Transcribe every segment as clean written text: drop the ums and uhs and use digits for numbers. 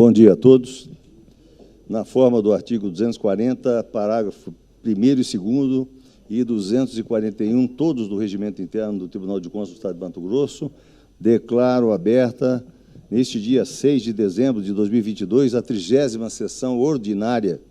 Bom dia a todos. Na forma do artigo 240, parágrafo 1º e 2º e 241, todos do Regimento Interno do Tribunal de Contas do Estado de Mato Grosso, declaro aberta, neste dia 6 de dezembro de 2022, a 30ª sessão ordinária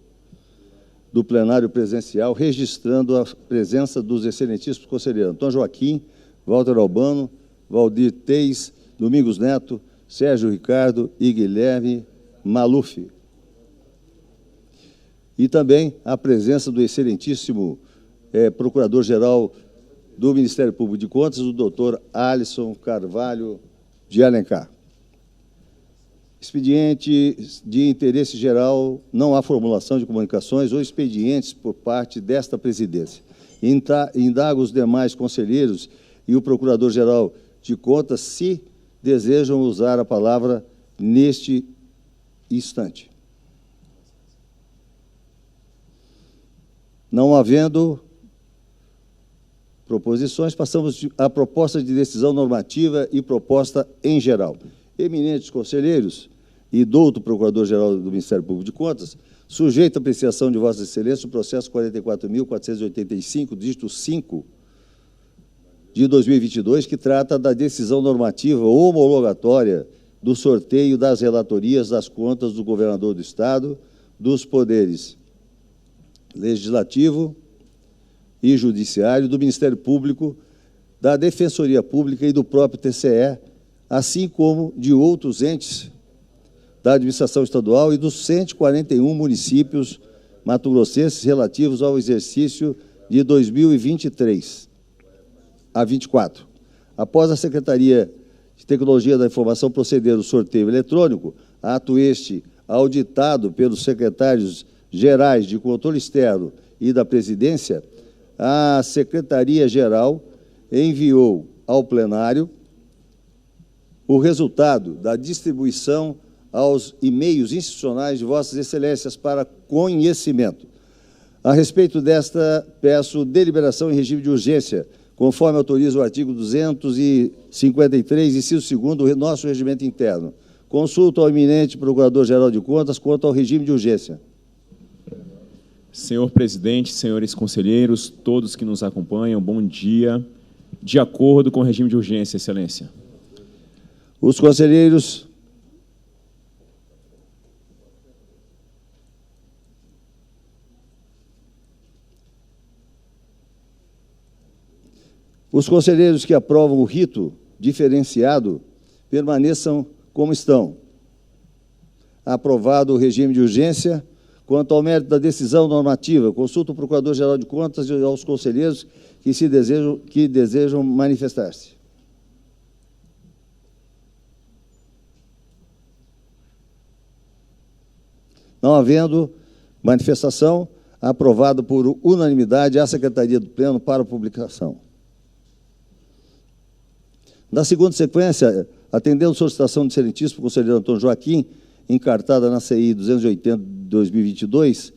do plenário presencial, registrando a presença dos excelentíssimos conselheiros Antônio Joaquim, Walter Albano, Valdir Teis, Domingos Neto, Sérgio Ricardo e Guilherme Maluf. E também a presença do excelentíssimo Procurador-Geral do Ministério Público de Contas, o doutor Alisson Carvalho de Alencar. Expediente de interesse geral, não há formulação de comunicações ou expedientes por parte desta presidência. Indago os demais conselheiros e o Procurador-Geral de Contas se desejam usar a palavra neste instante. Não havendo proposições, passamos à proposta de decisão normativa e proposta em geral. Eminentes conselheiros e douto Procurador-Geral do Ministério Público de Contas, sujeito à apreciação de Vossa Excelência, o processo 44.485, dígito 5, de 2022, que trata da decisão normativa homologatória do sorteio das relatorias das contas do governador do Estado, dos poderes Legislativo e Judiciário, do Ministério Público, da Defensoria Pública e do próprio TCE, assim como de outros entes da administração estadual e dos 141 municípios mato-grossenses relativos ao exercício de 2023 a 24. Após a Secretaria de Tecnologia da Informação proceder ao sorteio eletrônico, ato este auditado pelos secretários gerais de controle externo e da Presidência, a Secretaria-Geral enviou ao plenário o resultado da distribuição aos e-mails institucionais de Vossas Excelências para conhecimento. A respeito desta, peço deliberação em regime de urgência, conforme autoriza o artigo 253, inciso 2º do nosso regimento interno. Consulto ao eminente Procurador-Geral de Contas quanto ao regime de urgência. Senhor presidente, senhores conselheiros, todos que nos acompanham, bom dia. De acordo com o regime de urgência, Excelência. Os conselheiros que aprovam o rito diferenciado permaneçam como estão. Aprovado o regime de urgência. Quanto ao mérito da decisão normativa, consulto o Procurador-Geral de Contas e aos conselheiros que desejam manifestar-se. Não havendo manifestação, aprovado por unanimidade a Secretaria do Pleno para publicação. Na segunda sequência, atendendo a solicitação do excelentíssimo conselheiro Antônio Joaquim, encartada na CI 280 de 2022,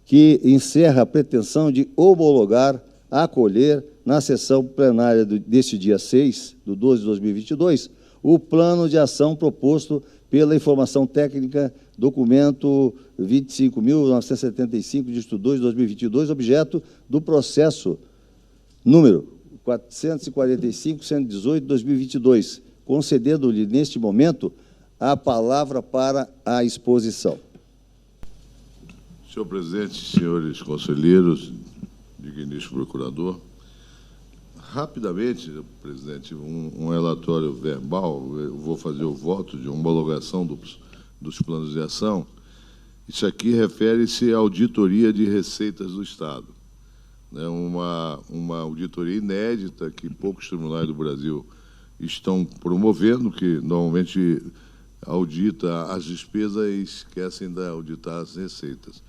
que encerra a pretensão de homologar, acolher, na sessão plenária deste dia 6 de 12 de 2022, o plano de ação proposto pela informação técnica, documento 25.975, dígito 2 de 2022, objeto do processo número 445.118 de 2022, concedendo-lhe, neste momento, a palavra para a exposição. Senhor presidente, senhores conselheiros, digníssimo procurador, rapidamente, presidente, um relatório verbal, eu vou fazer o voto de homologação dos planos de ação. Isso aqui refere-se à auditoria de receitas do Estado. É uma auditoria inédita que poucos tribunais do Brasil estão promovendo, que normalmente audita as despesas e esquecem de auditar as receitas.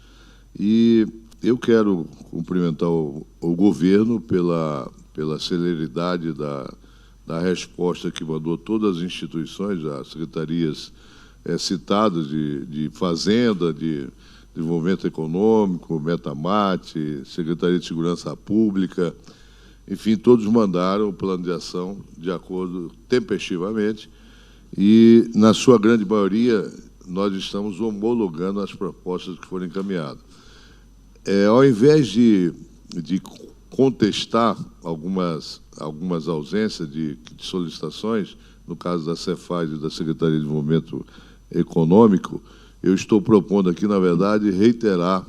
E eu quero cumprimentar o governo pela celeridade da resposta que mandou todas as instituições, as secretarias citadas de Fazenda, de Desenvolvimento Econômico, Metamate, Secretaria de Segurança Pública, enfim, todos mandaram o plano de ação de acordo tempestivamente e, na sua grande maioria, nós estamos homologando as propostas que foram encaminhadas. Ao invés de contestar algumas ausências de solicitações, no caso da Cefaz e da Secretaria de Desenvolvimento Econômico, eu estou propondo aqui, na verdade, reiterar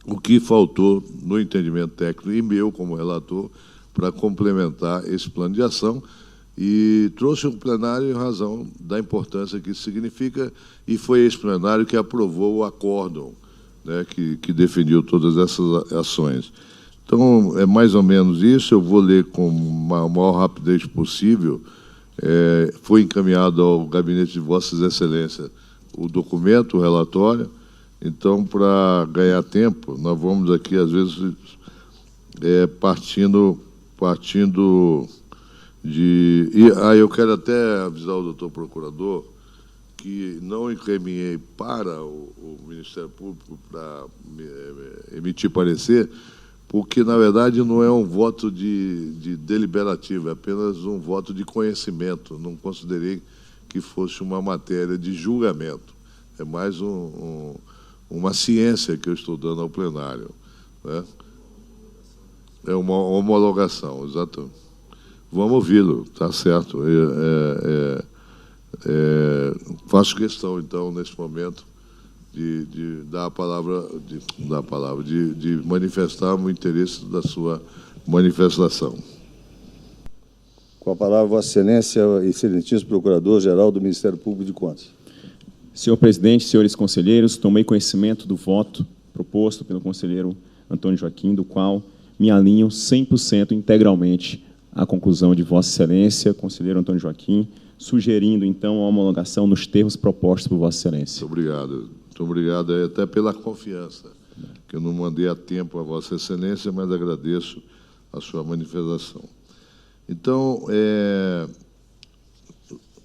o que faltou no entendimento técnico e meu, como relator, para complementar esse plano de ação, e trouxe um plenário em razão da importância que isso significa, e foi esse plenário que aprovou o acórdão, né, que definiu todas essas ações. Então, é mais ou menos isso, eu vou ler com a maior rapidez possível. Foi encaminhado ao gabinete de Vossas Excelências o documento, o relatório. Então, para ganhar tempo, nós vamos aqui, às vezes, partindo de... eu quero até avisar o doutor procurador que não encaminhei para o Ministério Público para emitir parecer, porque, na verdade, não é um voto de deliberativo, é apenas um voto de conhecimento. Não considerei que fosse uma matéria de julgamento. É mais uma ciência que eu estou dando ao plenário, né? É uma homologação, exatamente. Vamos ouvi-lo, está certo. Faço questão, então, nesse momento, de manifestar o interesse da sua manifestação. Com a palavra, Vossa Excelência, excelentíssimo Procurador-Geral do Ministério Público de Contas. Senhor presidente, senhores conselheiros, tomei conhecimento do voto proposto pelo conselheiro Antônio Joaquim, do qual me alinho 100% integralmente à conclusão de Vossa Excelência, conselheiro Antônio Joaquim, sugerindo, então, a homologação nos termos propostos por Vossa Excelência. Muito obrigado. Muito obrigado até pela confiança, que eu não mandei a tempo a Vossa Excelência, mas agradeço a sua manifestação. Então,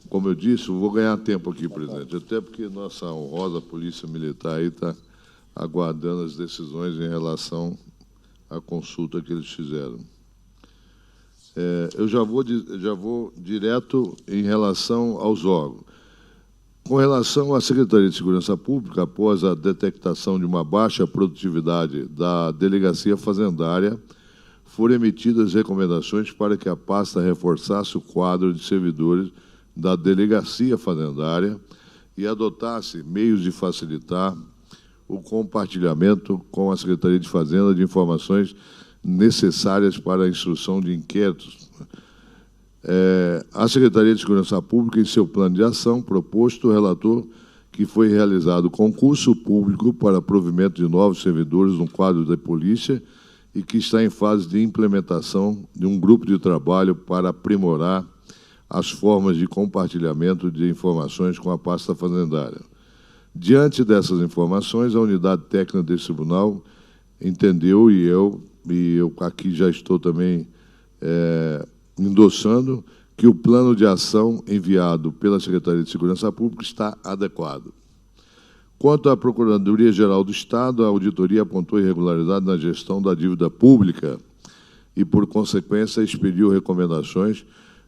como eu disse, eu vou ganhar tempo aqui, presidente, até porque nossa honrosa Polícia Militar aí está aguardando as decisões em relação à consulta que eles fizeram. Eu já vou direto em relação aos órgãos. Com relação à Secretaria de Segurança Pública, após a detectação de uma baixa produtividade da Delegacia Fazendária, foram emitidas recomendações para que a pasta reforçasse o quadro de servidores da Delegacia Fazendária e adotasse meios de facilitar o compartilhamento com a Secretaria de Fazenda de informações necessárias para a instrução de inquéritos. A Secretaria de Segurança Pública, em seu plano de ação, proposto o relator que foi realizado concurso público para provimento de novos servidores no quadro da Polícia e que está em fase de implementação de um grupo de trabalho para aprimorar as formas de compartilhamento de informações com a pasta fazendária. Diante dessas informações, a unidade técnica desse tribunal entendeu, e eu aqui já estou também endossando, que o plano de ação enviado pela Secretaria de Segurança Pública está adequado. Quanto à Procuradoria-Geral do Estado, a auditoria apontou irregularidade na gestão da dívida pública e, por consequência, expediu recomendações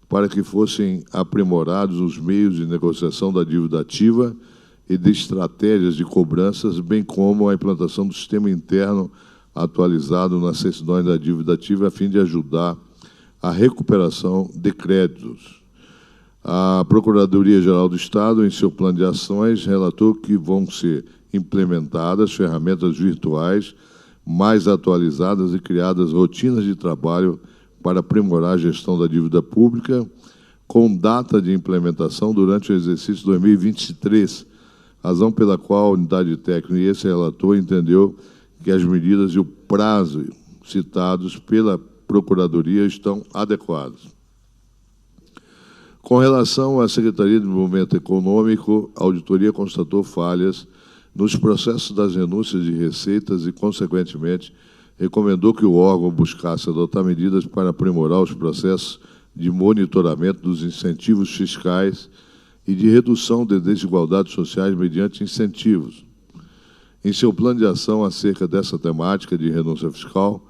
para que fossem aprimorados os meios de negociação da dívida ativa e de estratégias de cobranças, bem como a implantação do sistema interno atualizado nas certidões da dívida ativa, a fim de ajudar a recuperação de créditos. A Procuradoria-Geral do Estado, em seu plano de ações, relatou que vão ser implementadas ferramentas virtuais mais atualizadas e criadas rotinas de trabalho para aprimorar a gestão da dívida pública, com data de implementação durante o exercício 2023, razão pela qual a unidade técnica e esse relator entendeu que as medidas e o prazo citados pela Procuradoria estão adequados. Com relação à Secretaria de Desenvolvimento Econômico, a auditoria constatou falhas nos processos das renúncias de receitas e, consequentemente, recomendou que o órgão buscasse adotar medidas para aprimorar os processos de monitoramento dos incentivos fiscais e de redução de desigualdades sociais mediante incentivos. Em seu plano de ação acerca dessa temática de renúncia fiscal,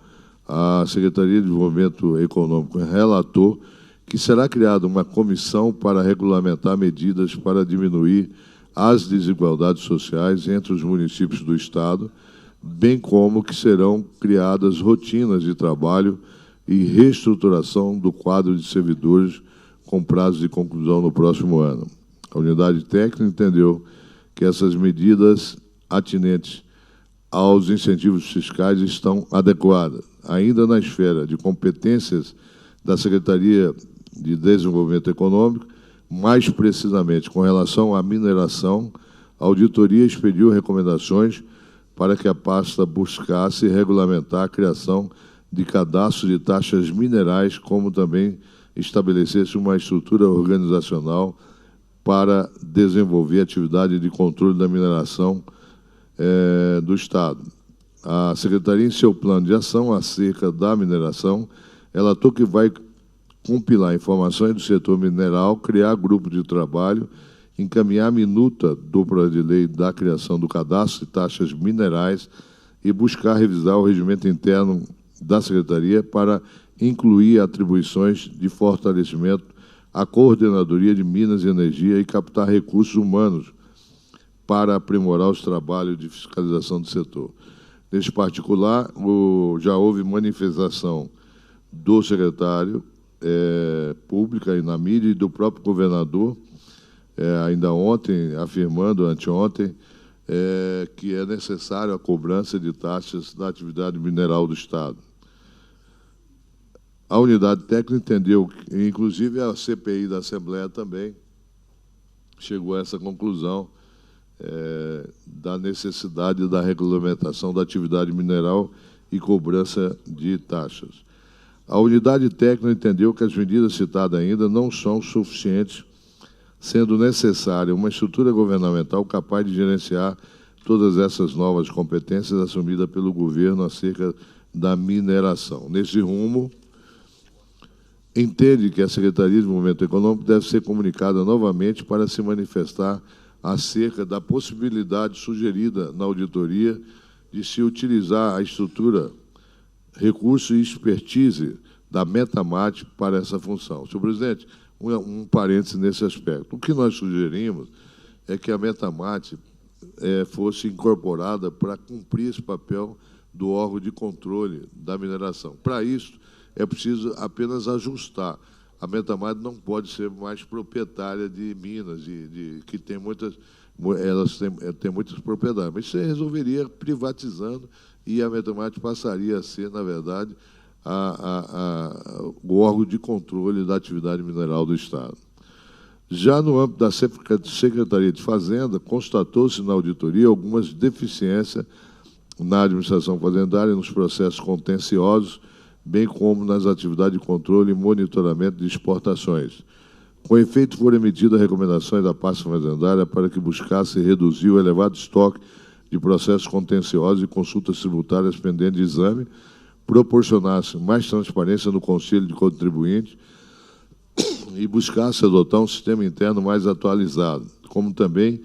a Secretaria de Desenvolvimento Econômico relatou que será criada uma comissão para regulamentar medidas para diminuir as desigualdades sociais entre os municípios do Estado, bem como que serão criadas rotinas de trabalho e reestruturação do quadro de servidores com prazo de conclusão no próximo ano. A unidade técnica entendeu que essas medidas atinentes aos incentivos fiscais estão adequadas. Ainda na esfera de competências da Secretaria de Desenvolvimento Econômico, mais precisamente com relação à mineração, a auditoria expediu recomendações para que a pasta buscasse regulamentar a criação de cadastro de taxas minerais, como também estabelecesse uma estrutura organizacional para desenvolver a atividade de controle da mineração do Estado. A Secretaria, em seu plano de ação acerca da mineração, relatou que vai compilar informações do setor mineral, criar grupo de trabalho, encaminhar a minuta do projeto de lei da criação do cadastro de taxas minerais e buscar revisar o regimento interno da Secretaria para incluir atribuições de fortalecimento à Coordenadoria de Minas e Energia e captar recursos humanos para aprimorar os trabalhos de fiscalização do setor. Neste particular, já houve manifestação do secretário pública e na mídia e do próprio governador, ainda ontem, afirmando, anteontem, que é necessário a cobrança de taxas da atividade mineral do Estado. A unidade técnica entendeu, inclusive a CPI da Assembleia também chegou a essa conclusão da necessidade da regulamentação da atividade mineral e cobrança de taxas. A unidade técnica entendeu que as medidas citadas ainda não são suficientes, sendo necessária uma estrutura governamental capaz de gerenciar todas essas novas competências assumidas pelo governo acerca da mineração. Nesse rumo, entende que a Secretaria de Desenvolvimento Econômico deve ser comunicada novamente para se manifestar acerca da possibilidade sugerida na auditoria de se utilizar a estrutura, recurso e expertise da Metamate para essa função. Senhor presidente, um parêntese nesse aspecto. O que nós sugerimos é que a Metamate fosse incorporada para cumprir esse papel do órgão de controle da mineração. Para isso, é preciso apenas ajustar. A Metamate não pode ser mais proprietária de minas, que tem muitas, elas têm muitas propriedades, mas isso resolveria privatizando e a Metamate passaria a ser, na verdade, o órgão de controle da atividade mineral do Estado. Já no âmbito da Secretaria de Fazenda, constatou-se na auditoria algumas deficiências na administração fazendária e nos processos contenciosos, bem como nas atividades de controle e monitoramento de exportações. Com efeito, foram emitidas recomendações da pasta fazendária para que buscasse reduzir o elevado estoque de processos contenciosos e consultas tributárias pendentes de exame, proporcionasse mais transparência no Conselho de Contribuintes e buscasse adotar um sistema interno mais atualizado, como também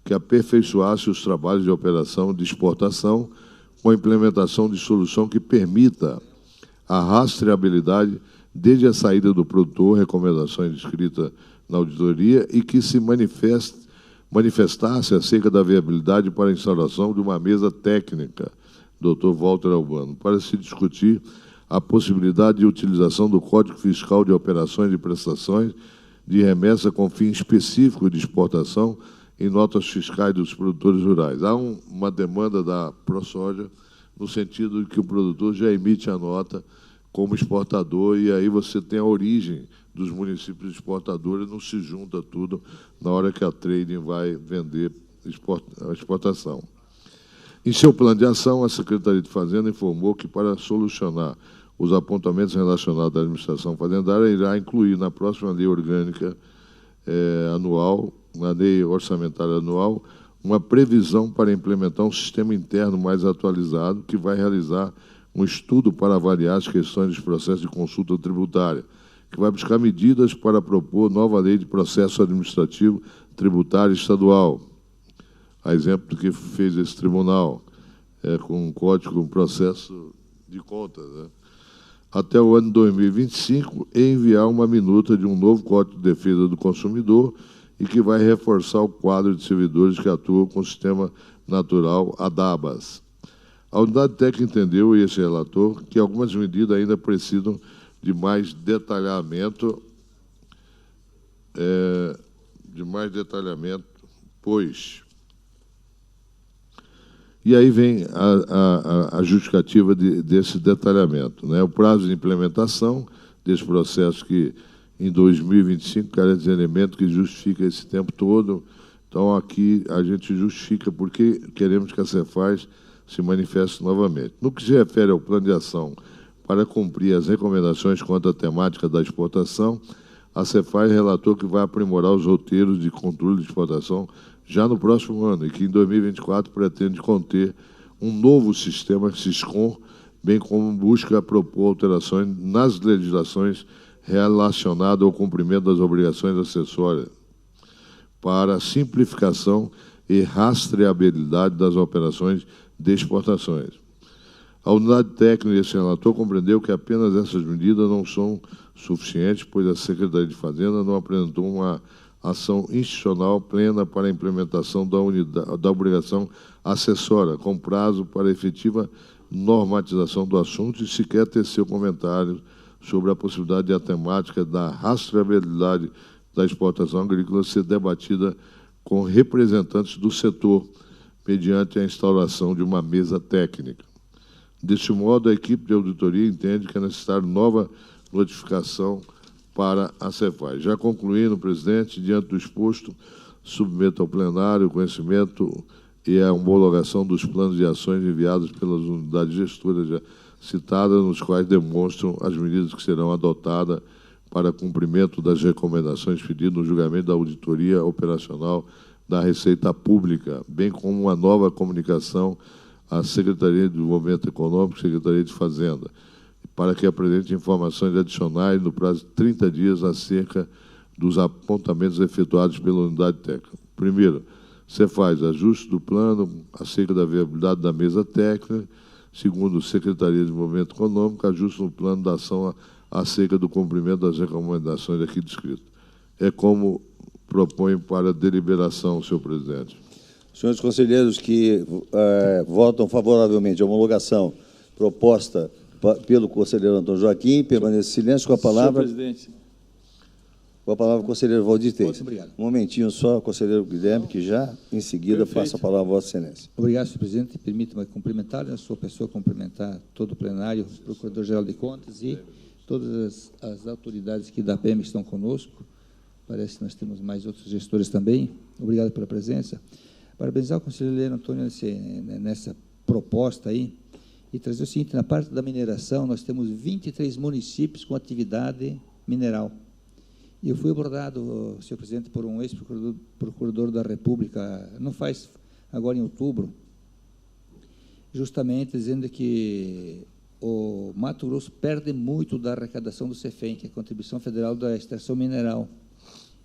que aperfeiçoasse os trabalhos de operação de exportação com a implementação de solução que permita a rastreabilidade desde a saída do produtor, recomendações descritas na auditoria, e que se manifestasse acerca da viabilidade para a instalação de uma mesa técnica, Dr. Walter Albano, para se discutir a possibilidade de utilização do Código Fiscal de Operações e Prestações de remessa com fim específico de exportação em notas fiscais dos produtores rurais. Há uma demanda da ProSoja no sentido de que o produtor já emite a nota como exportador e aí você tem a origem dos municípios exportadores, não se junta tudo na hora que a trading vai vender a exportação. Em seu plano de ação, a Secretaria de Fazenda informou que, para solucionar os apontamentos relacionados à administração fazendária, irá incluir na próxima lei orgânica anual, na lei orçamentária anual, uma previsão para implementar um sistema interno mais atualizado que vai realizar um estudo para avaliar as questões dos processos de consulta tributária, que vai buscar medidas para propor nova lei de processo administrativo tributário estadual, a exemplo do que fez esse tribunal, com um código, um processo de contas, né? Até o ano 2025, e enviar uma minuta de um novo Código de Defesa do Consumidor e que vai reforçar o quadro de servidores que atuam com o Sistema Natural ADABAS. A unidade técnica entendeu, e esse relator, que algumas medidas ainda precisam de mais detalhamento, pois... E aí vem a justificativa desse detalhamento, né? O prazo de implementação desse processo que, em 2025, carece de elemento que justifica esse tempo todo. Então, aqui a gente justifica porque queremos que a Cefaz se manifeste novamente. No que se refere ao plano de ação para cumprir as recomendações quanto à temática da exportação, a Cefaz relatou que vai aprimorar os roteiros de controle de exportação já no próximo ano e que, em 2024, pretende conter um novo sistema SISCOM, bem como busca propor alterações nas legislações relacionadas ao cumprimento das obrigações acessórias para a simplificação e rastreabilidade das operações de exportações. A unidade técnica desse relator compreendeu que apenas essas medidas não são suficientes, pois a Secretaria de Fazenda não apresentou uma ação institucional plena para a implementação da obrigação acessória, com prazo para efetiva normatização do assunto e sequer teceu comentários sobre a possibilidade de a temática da rastreabilidade da exportação agrícola ser debatida com representantes do setor, mediante a instauração de uma mesa técnica. Deste modo, a equipe de auditoria entende que é necessária nova notificação para a Cefaz. Já concluindo, presidente, diante do exposto, submeto ao plenário o conhecimento e a homologação dos planos de ações enviados pelas unidades gestoras já citadas, nos quais demonstram as medidas que serão adotadas para cumprimento das recomendações pedidas no julgamento da auditoria operacional da Receita Pública, bem como uma nova comunicação à Secretaria de Desenvolvimento Econômico e Secretaria de Fazenda, para que apresente informações adicionais no prazo de 30 dias acerca dos apontamentos efetuados pela unidade técnica. Primeiro, Cefaz ajuste do plano acerca da viabilidade da mesa técnica. Segundo, Secretaria de Desenvolvimento Econômico, ajuste no plano da ação acerca do cumprimento das recomendações aqui descritas. É como propõe para deliberação, senhor presidente. Senhores conselheiros que votam favoravelmente à homologação proposta pelo conselheiro Antônio Joaquim, permaneça em silêncio. Com a palavra... Senhor presidente. Com a palavra, o conselheiro Valdir Teis. Muito obrigado. Um momentinho só, conselheiro Guilherme, que já, em seguida, passa a palavra a Vossa Excelência. Obrigado, senhor presidente. Permita-me cumprimentar, a sua pessoa, cumprimentar todo o plenário, o Procurador-Geral de Contas e todas as autoridades que da PM estão conosco. Parece que nós temos mais outros gestores também. Obrigado pela presença. Parabenizar o conselheiro Antônio nessa proposta aí e trazer o seguinte: na parte da mineração, nós temos 23 municípios com atividade mineral. E eu fui abordado, senhor presidente, por um ex-procurador da República, não faz agora em outubro, justamente dizendo que o Mato Grosso perde muito da arrecadação do CEFEM, que é a Contribuição Federal da Extração Mineral,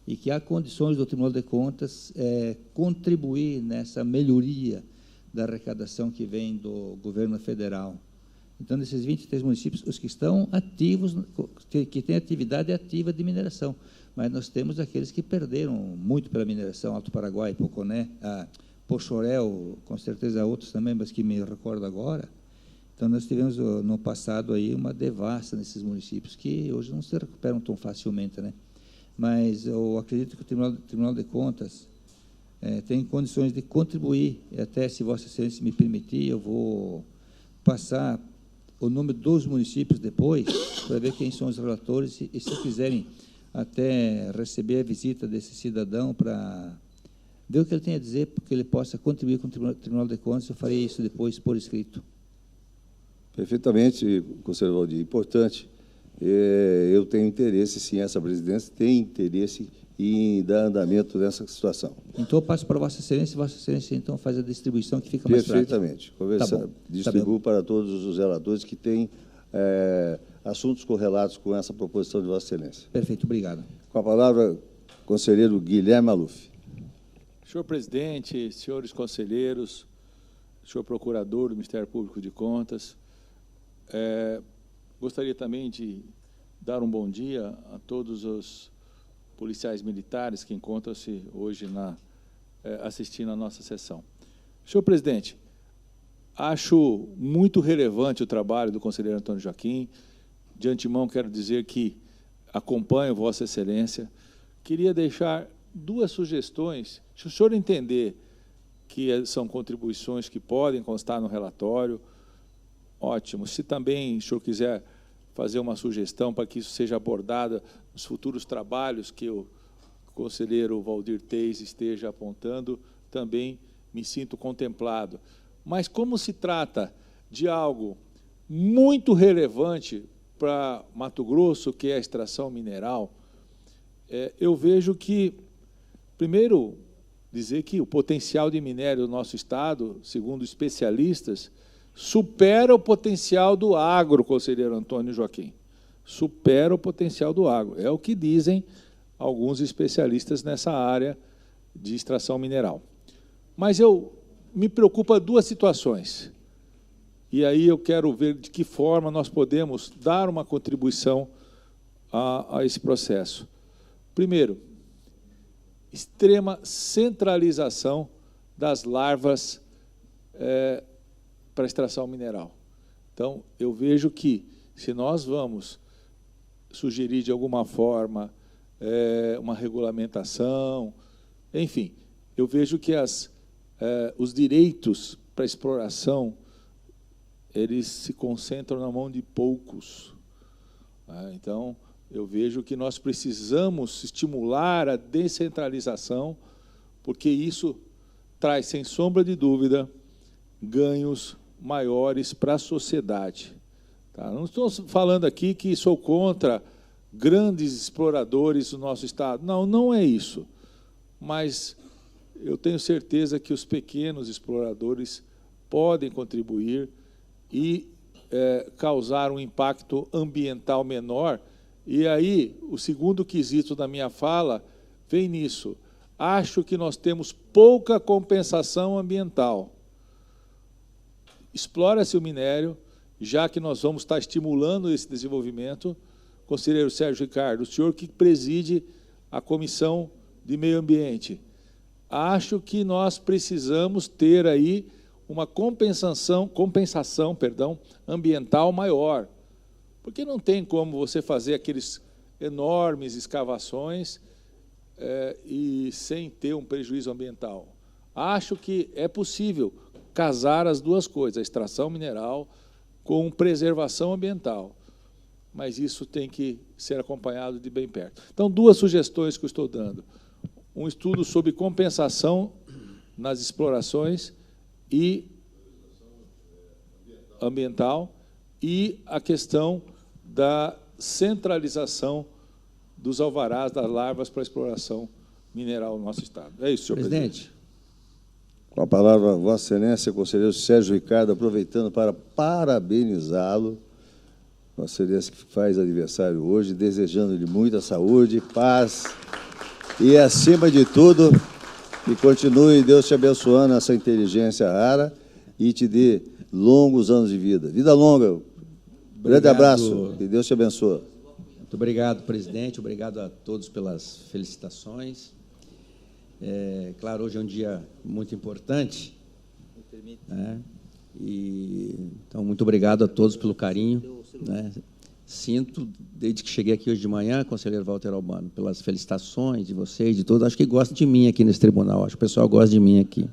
e que há condições do Tribunal de Contas contribuir nessa melhoria da arrecadação que vem do governo federal. Então, desses 23 municípios, os que estão ativos, que têm atividade ativa de mineração, mas nós temos aqueles que perderam muito pela mineração, Alto Paraguai, Poconé, Poxorel, com certeza outros também, mas que me recordo agora. Então, nós tivemos no passado aí uma devassa nesses municípios, que hoje não se recuperam tão facilmente, né? Mas eu acredito que o Tribunal de Contas tem condições de contribuir, e até, se Vossa Excelência me permitir, eu vou passar o nome dos municípios depois, para ver quem são os relatores, e se quiserem até receber a visita desse cidadão para ver o que ele tem a dizer, para que ele possa contribuir com o Tribunal de Contas, eu farei isso depois por escrito. Perfeitamente, conselheiro Valdir. Importante. Eu tenho interesse, sim, essa presidência tem interesse em dar andamento nessa situação. Então, eu passo para Vossa Excelência, então, faz a distribuição, que fica mais prático. Perfeitamente. Distribuo para todos os relatores que têm assuntos correlatos com essa proposição de Vossa Excelência. Perfeito, obrigado. Com a palavra, conselheiro Guilherme Maluf. Senhor presidente, senhores conselheiros, senhor procurador do Ministério Público de Contas, gostaria também de dar um bom dia a todos os policiais militares que encontram-se hoje assistindo à nossa sessão. Senhor presidente, acho muito relevante o trabalho do conselheiro Antônio Joaquim. De antemão, quero dizer que acompanho Vossa Excelência. Queria deixar duas sugestões. Se o senhor entender que são contribuições que podem constar no relatório, ótimo. Se também o senhor quiser fazer uma sugestão para que isso seja abordado nos futuros trabalhos que o conselheiro Valdir Teis esteja apontando, também me sinto contemplado. Mas como se trata de algo muito relevante para Mato Grosso, que é a extração mineral, eu vejo que, primeiro, dizer que o potencial de minério do nosso estado, segundo especialistas, supera o potencial do agro, conselheiro Antônio Joaquim. Supera o potencial do agro. É o que dizem alguns especialistas nessa área de extração mineral. Mas me preocupa duas situações. E aí eu quero ver de que forma nós podemos dar uma contribuição a esse processo. Primeiro, extrema centralização das larvas para extração mineral. Então, eu vejo que, se nós vamos sugerir de alguma forma uma regulamentação, enfim, eu vejo que os direitos para exploração, eles se concentram na mão de poucos. Então, eu vejo que nós precisamos estimular a descentralização, porque isso traz, sem sombra de dúvida, ganhos maiores para a sociedade. Tá? Não estou falando aqui que sou contra grandes exploradores do nosso estado. Não, não é isso. Mas eu tenho certeza que os pequenos exploradores podem contribuir e causar um impacto ambiental menor. E aí, o segundo quesito da minha fala vem nisso. Acho que nós temos pouca compensação ambiental. Explora-se o minério, já que nós vamos estar estimulando esse desenvolvimento. Conselheiro Sérgio Ricardo, o senhor que preside a Comissão de Meio Ambiente, acho que nós precisamos ter aí uma compensação ambiental maior, porque não tem como você fazer aqueles enormes escavações e sem ter um prejuízo ambiental. Acho que é possível casar as duas coisas, a extração mineral com preservação ambiental, mas isso tem que ser acompanhado de bem perto. Então, duas sugestões que eu estou dando. Um estudo sobre compensação nas explorações e ambiental e a questão da centralização dos alvarás das larvas para exploração mineral no nosso estado. É isso, senhor presidente. Com a palavra, Vossa Excelência, conselheiro Sérgio Ricardo, aproveitando para parabenizá-lo, Vossa Excelência que faz aniversário hoje, desejando-lhe muita saúde, paz e, acima de tudo, que continue Deus te abençoando essa inteligência rara e te dê longos anos de vida. Vida longa. Grande abraço. Que Deus te abençoe. Muito obrigado, presidente. Obrigado a todos pelas felicitações. Claro, hoje é um dia muito importante. Né? Então, muito obrigado a todos pelo carinho. Né? Sinto, desde que cheguei aqui hoje de manhã, conselheiro Walter Albano, pelas felicitações de vocês, de todos. Acho que gostam de mim aqui nesse tribunal. Acho que o pessoal gosta de mim aqui.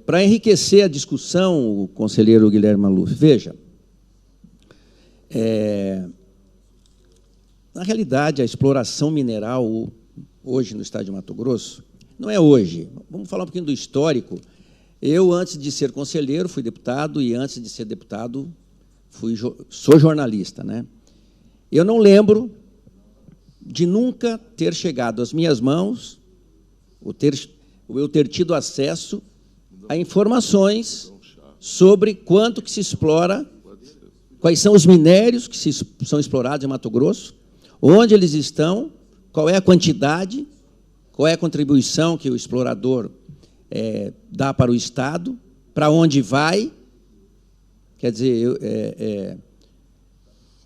Para enriquecer a discussão, o conselheiro Guilherme Maluf, veja, na realidade, a exploração mineral hoje no estado de Mato Grosso, não é hoje, vamos falar um pouquinho do histórico. Eu, antes de ser conselheiro, fui deputado, e antes de ser deputado, sou jornalista. Né? Eu não lembro de nunca ter chegado às minhas mãos, eu ter tido acesso a informações sobre quanto que se explora, quais são os minérios que são explorados em Mato Grosso, onde eles estão, qual é a quantidade, qual é a contribuição que o explorador dá para o Estado, para onde vai. Quer dizer,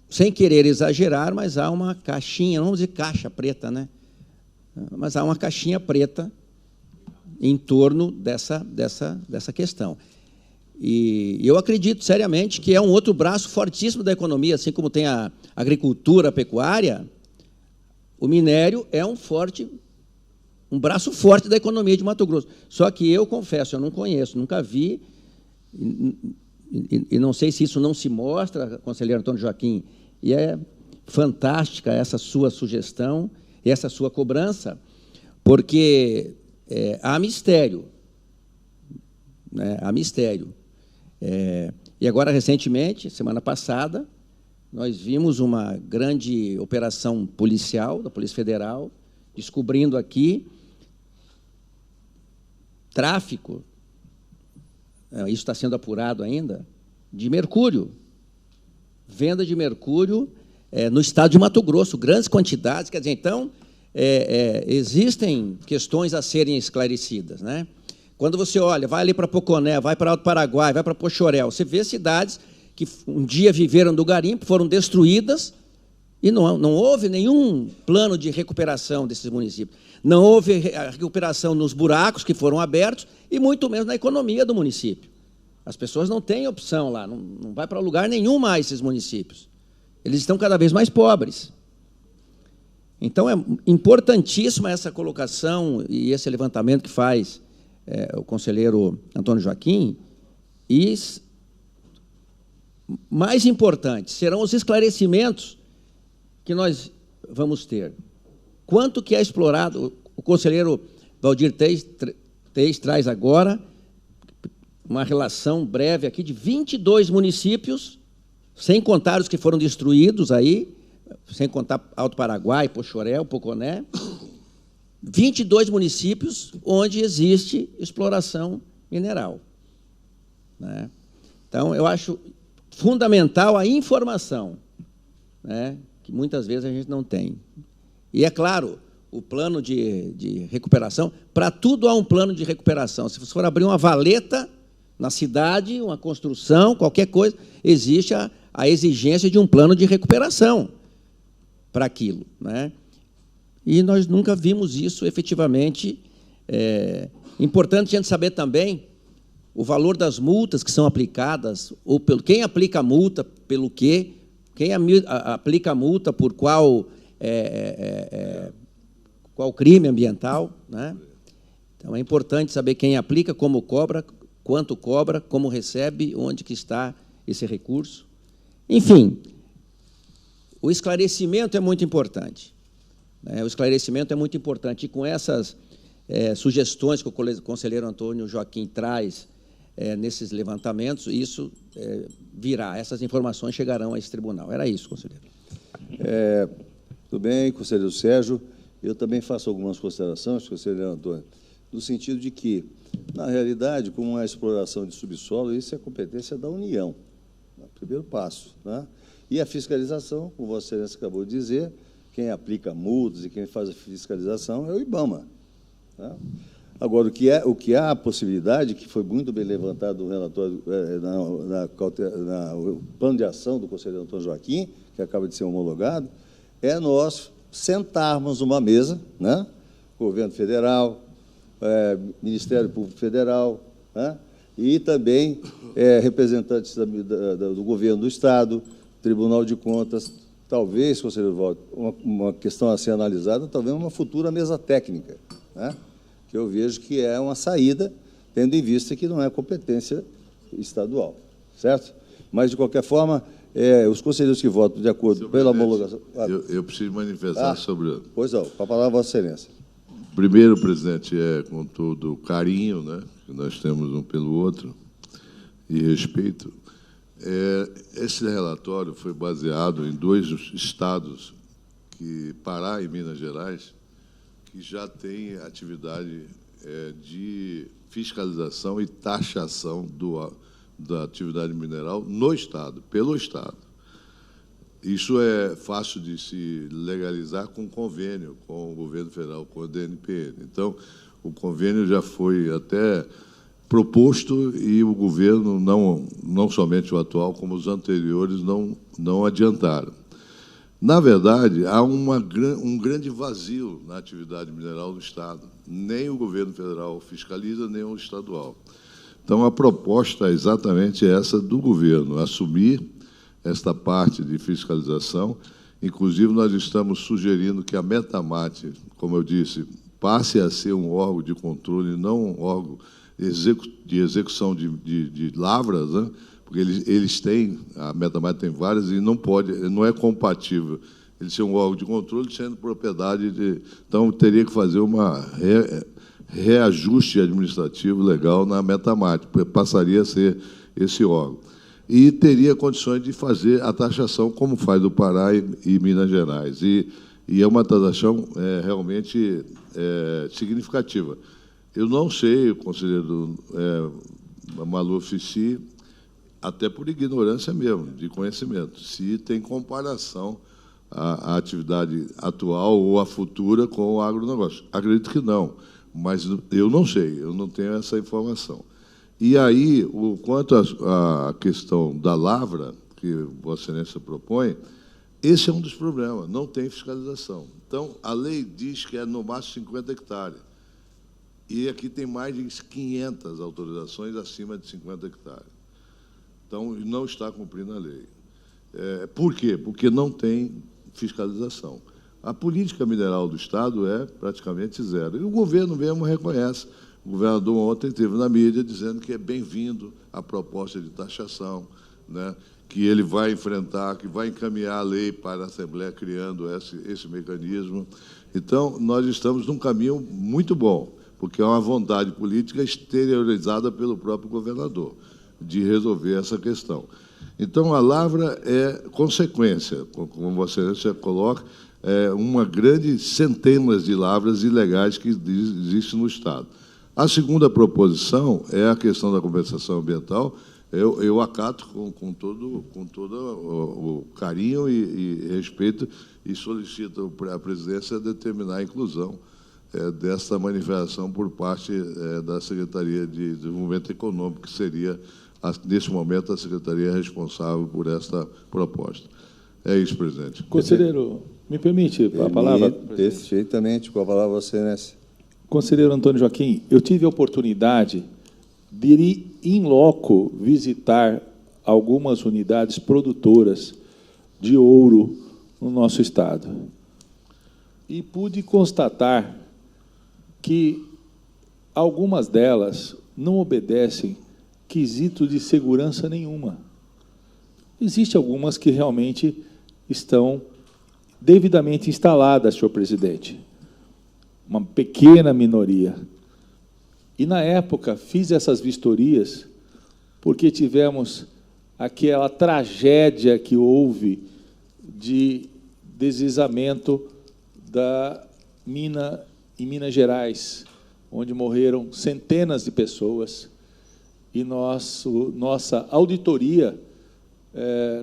sem querer exagerar, mas há uma caixinha, não vamos dizer caixa preta, né? Mas há uma caixinha preta em torno dessa questão. E eu acredito seriamente que é um outro braço fortíssimo da economia, assim como tem a agricultura, a pecuária, o minério é um braço forte da economia de Mato Grosso. Só que eu confesso, eu não conheço, nunca vi, e não sei se isso não se mostra, conselheiro Antônio Joaquim, e é fantástica essa sua sugestão, essa sua cobrança, porque há mistério. Né? Há mistério. E agora, recentemente, semana passada, nós vimos uma grande operação policial da Polícia Federal, descobrindo aqui tráfico, isso está sendo apurado ainda, de mercúrio, venda de mercúrio no estado de Mato Grosso, grandes quantidades. Quer dizer, então, existem questões a serem esclarecidas, né? Quando você olha, vai ali para Poconé, vai para Alto Paraguai, vai para Pochorel, você vê cidades que um dia viveram do garimpo, foram destruídas, e não houve nenhum plano de recuperação desses municípios. Não houve a recuperação nos buracos que foram abertos, e muito menos na economia do município. As pessoas não têm opção lá, não vai para lugar nenhum mais esses municípios. Eles estão cada vez mais pobres. Então, é importantíssima essa colocação e esse levantamento que faz o conselheiro Antônio Joaquim, e, mais importante, serão os esclarecimentos que nós vamos ter. Quanto que é explorado, o conselheiro Valdir Teis traz agora uma relação breve aqui de 22 municípios, sem contar os que foram destruídos aí, sem contar Alto Paraguai, Pochorel, Poconé, 22 municípios onde existe exploração mineral. Né? Então, eu acho fundamental a informação, né, que muitas vezes a gente não tem. E, é claro, o plano de recuperação, para tudo há um plano de recuperação. Se você for abrir uma valeta na cidade, uma construção, qualquer coisa, existe a exigência de um plano de recuperação para aquilo. Né? E nós nunca vimos isso efetivamente. Importante a gente saber também o valor das multas que são aplicadas, ou quem aplica a multa, pelo quê, quem aplica a multa por qual crime ambiental. Né? Então, é importante saber quem aplica, como cobra, quanto cobra, como recebe, onde que está esse recurso. Enfim, o esclarecimento é muito importante. O esclarecimento é muito importante. E com essas sugestões que o conselheiro Antônio Joaquim traz nesses levantamentos, isso virá, essas informações chegarão a esse tribunal. Era isso, conselheiro. Tudo bem, conselheiro Sérgio. Eu também faço algumas considerações, conselheiro Antônio, no sentido de que, na realidade, como a exploração de subsolo, isso é competência da União, primeiro passo. Né? E a fiscalização, como Vossa Excelência acabou de dizer, quem aplica multas e quem faz a fiscalização é o IBAMA. Tá? Agora, o que há a possibilidade, que foi muito bem levantado no relatório, no plano de ação do conselheiro Antônio Joaquim, que acaba de ser homologado, é nós sentarmos numa mesa, né? Governo Federal, Ministério Público Federal, né? E também representantes do governo do Estado, Tribunal de Contas, talvez, conselheiro Walter, uma questão a ser analisada, talvez uma futura mesa técnica, né? Que eu vejo que é uma saída, tendo em vista que não é competência estadual, certo? Mas, de qualquer forma, os conselheiros que votam de acordo pela homologação... Eu preciso manifestar sobre... Pois não, com a palavra, Vossa Excelência. Primeiro, presidente, com todo o carinho, né, que nós temos um pelo outro, e respeito, esse relatório foi baseado em 2 estados, Pará e Minas Gerais, que já têm atividade de fiscalização e taxação da atividade mineral no Estado, pelo Estado. Isso é fácil de se legalizar com convênio com o governo federal, com a DNPN. Então, o convênio já foi até proposto e o governo, não somente o atual, como os anteriores, não adiantaram. Na verdade, há um grande vazio na atividade mineral do Estado. Nem o governo federal fiscaliza, nem o estadual. Então, a proposta é exatamente essa do governo, assumir esta parte de fiscalização. Inclusive, nós estamos sugerindo que a Metamate, como eu disse, passe a ser um órgão de controle, não um órgão de execução de lavras, né? Porque eles têm, a Metamate tem várias e não é compatível ele ser um órgão de controle sendo propriedade de... Então, teria que fazer uma reajuste administrativo legal na Metamate, passaria a ser esse órgão. E teria condições de fazer a taxação como faz o Pará e Minas Gerais. E é uma taxação realmente significativa. Eu não sei, o conselheiro Maluf, se, até por ignorância mesmo, de conhecimento, se tem comparação a atividade atual ou a futura com o agronegócio. Acredito que não, mas eu não sei, eu não tenho essa informação. E aí, quanto à questão da lavra, que Vossa Excelência propõe, esse é um dos problemas, não tem fiscalização. Então, a lei diz que é no máximo 50 hectares, e aqui tem mais de 500 autorizações acima de 50 hectares. Então, não está cumprindo a lei. Por quê? Porque não tem fiscalização. A política mineral do Estado é praticamente zero. E o governo mesmo reconhece. O governador ontem esteve na mídia dizendo que é bem-vindo a proposta de taxação, né, que ele vai enfrentar, que vai encaminhar a lei para a Assembleia, criando esse mecanismo. Então, nós estamos num caminho muito bom, porque é uma vontade política exteriorizada pelo próprio governador de resolver essa questão. Então, a lavra é consequência, como Vossa Excelência coloca, uma grande centenas de lavras ilegais que existem no Estado. A segunda proposição é a questão da compensação ambiental. Eu acato com todo o carinho e respeito e solicito à presidência determinar a inclusão dessa manifestação por parte da Secretaria de Desenvolvimento Econômico, que seria, nesse momento, a secretaria responsável por esta proposta. É isso, presidente. Conselheiro, me permite a palavra? Perfeitamente, com a palavra, Vossa Excelência. Conselheiro Antônio Joaquim, eu tive a oportunidade de ir in loco visitar algumas unidades produtoras de ouro no nosso estado. E pude constatar que algumas delas não obedecem quesito de segurança nenhuma. Existem algumas que realmente estão devidamente instaladas, senhor presidente. Uma pequena minoria. E, na época, fiz essas vistorias porque tivemos aquela tragédia que houve de deslizamento da mina em Minas Gerais, onde morreram centenas de pessoas, e nossa auditoria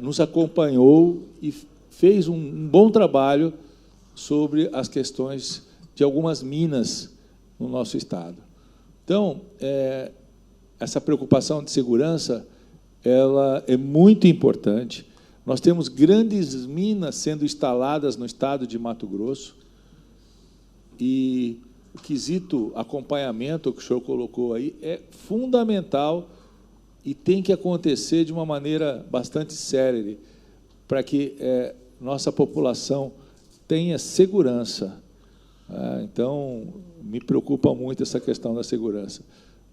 nos acompanhou e fez um bom trabalho sobre as questões de algumas minas no nosso estado. Então, essa preocupação de segurança, ela é muito importante. Nós temos grandes minas sendo instaladas no estado de Mato Grosso, e o quesito acompanhamento que o senhor colocou aí é fundamental e tem que acontecer de uma maneira bastante célere para que nossa população tenha segurança. Então, me preocupa muito essa questão da segurança.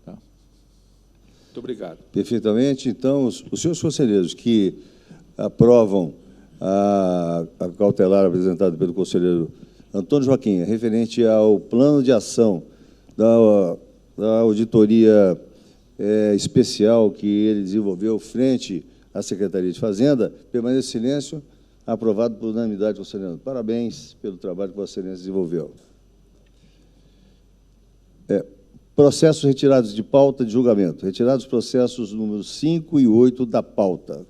Tá? Muito obrigado. Perfeitamente. Então, os senhores conselheiros que aprovam a cautelar apresentada pelo conselheiro Antônio Joaquim, referente ao plano de ação da auditoria especial que ele desenvolveu frente à Secretaria de Fazenda, permaneça em silêncio. Aprovado por unanimidade, conselheiro. Parabéns pelo trabalho que Vossa Excelência desenvolveu. Processos retirados de pauta de julgamento. Retirados os processos números 5 e 8 da pauta.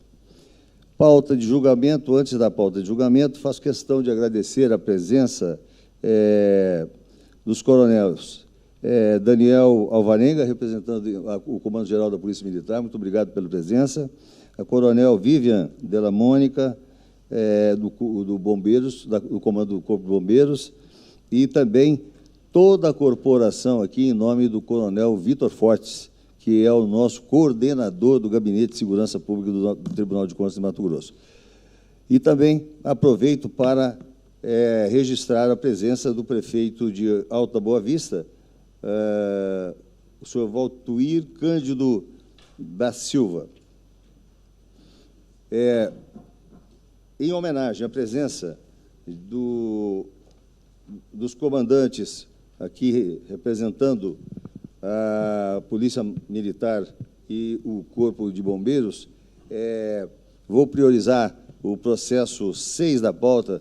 Pauta de julgamento. Antes da pauta de julgamento, faço questão de agradecer a presença dos coronéis Daniel Alvarenga, representando o Comando Geral da Polícia Militar, muito obrigado pela presença. A Coronel Vivian Della Mônica, do Bombeiros, do Comando do Corpo de Bombeiros, e também toda a corporação aqui, em nome do Coronel Vitor Fortes, que é o nosso coordenador do Gabinete de Segurança Pública do Tribunal de Contas de Mato Grosso. E também aproveito para registrar a presença do prefeito de Alta Boa Vista, o senhor Valtuir Cândido da Silva. Em homenagem à presença dos comandantes aqui representando a Polícia Militar e o Corpo de Bombeiros, vou priorizar o processo 6 da pauta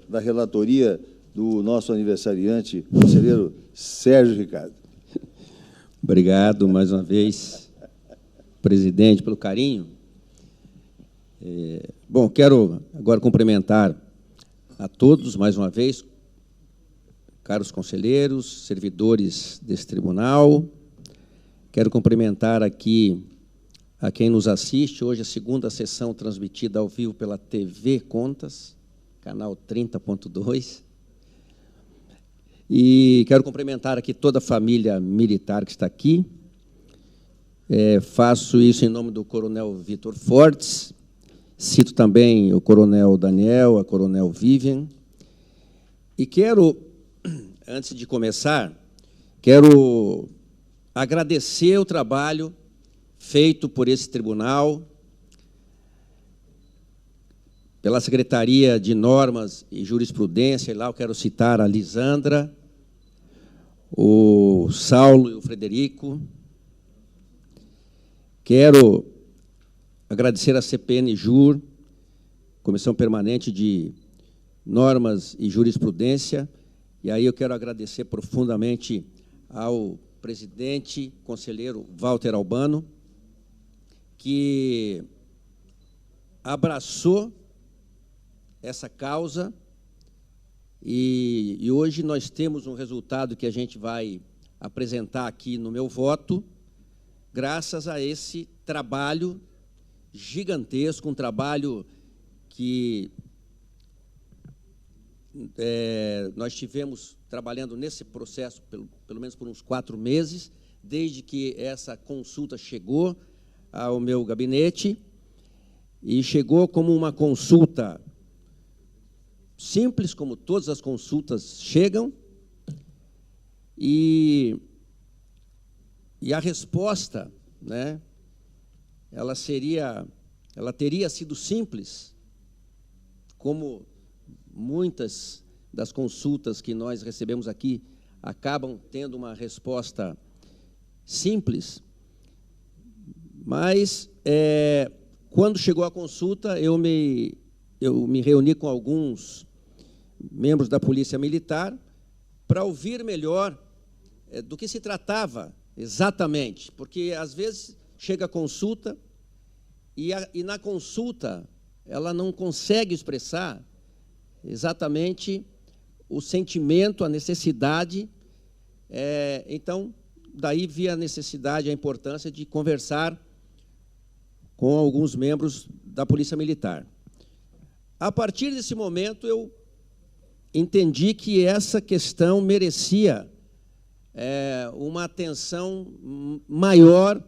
da relatoria do nosso aniversariante, conselheiro Sérgio Ricardo. Obrigado, mais uma vez, presidente, pelo carinho. Bom, quero agora cumprimentar a todos, mais uma vez, caros conselheiros, servidores desse tribunal. Quero cumprimentar aqui a quem nos assiste. Hoje, a segunda sessão transmitida ao vivo pela TV Contas, canal 30.2. E quero cumprimentar aqui toda a família militar que está aqui. Faço isso em nome do Coronel Vitor Fortes. Cito também o Coronel Daniel, a Coronel Vivian. E quero, antes de começar, quero agradecer o trabalho feito por esse tribunal, pela Secretaria de Normas e Jurisprudência, e lá eu quero citar a Lisandra, o Saulo e o Frederico. Quero agradecer a CPN-JUR, Comissão Permanente de Normas e Jurisprudência, e aí eu quero agradecer profundamente ao presidente, conselheiro Walter Albano, que abraçou essa causa, e hoje nós temos um resultado que a gente vai apresentar aqui no meu voto, graças a esse trabalho gigantesco, um trabalho que nós tivemos trabalhando nesse processo pelo menos por uns 4 meses, desde que essa consulta chegou ao meu gabinete, e chegou como uma consulta simples, como todas as consultas chegam, e a resposta, né, ela teria sido simples, como muitas das consultas que nós recebemos aqui acabam tendo uma resposta simples, mas quando chegou a consulta, eu me reuni com alguns membros da Polícia Militar para ouvir melhor do que se tratava exatamente, porque às vezes chega a consulta e na consulta ela não consegue expressar exatamente o sentimento, a necessidade. Então, daí vi a necessidade, a importância de conversar com alguns membros da Polícia Militar. A partir desse momento, eu entendi que essa questão merecia uma atenção maior,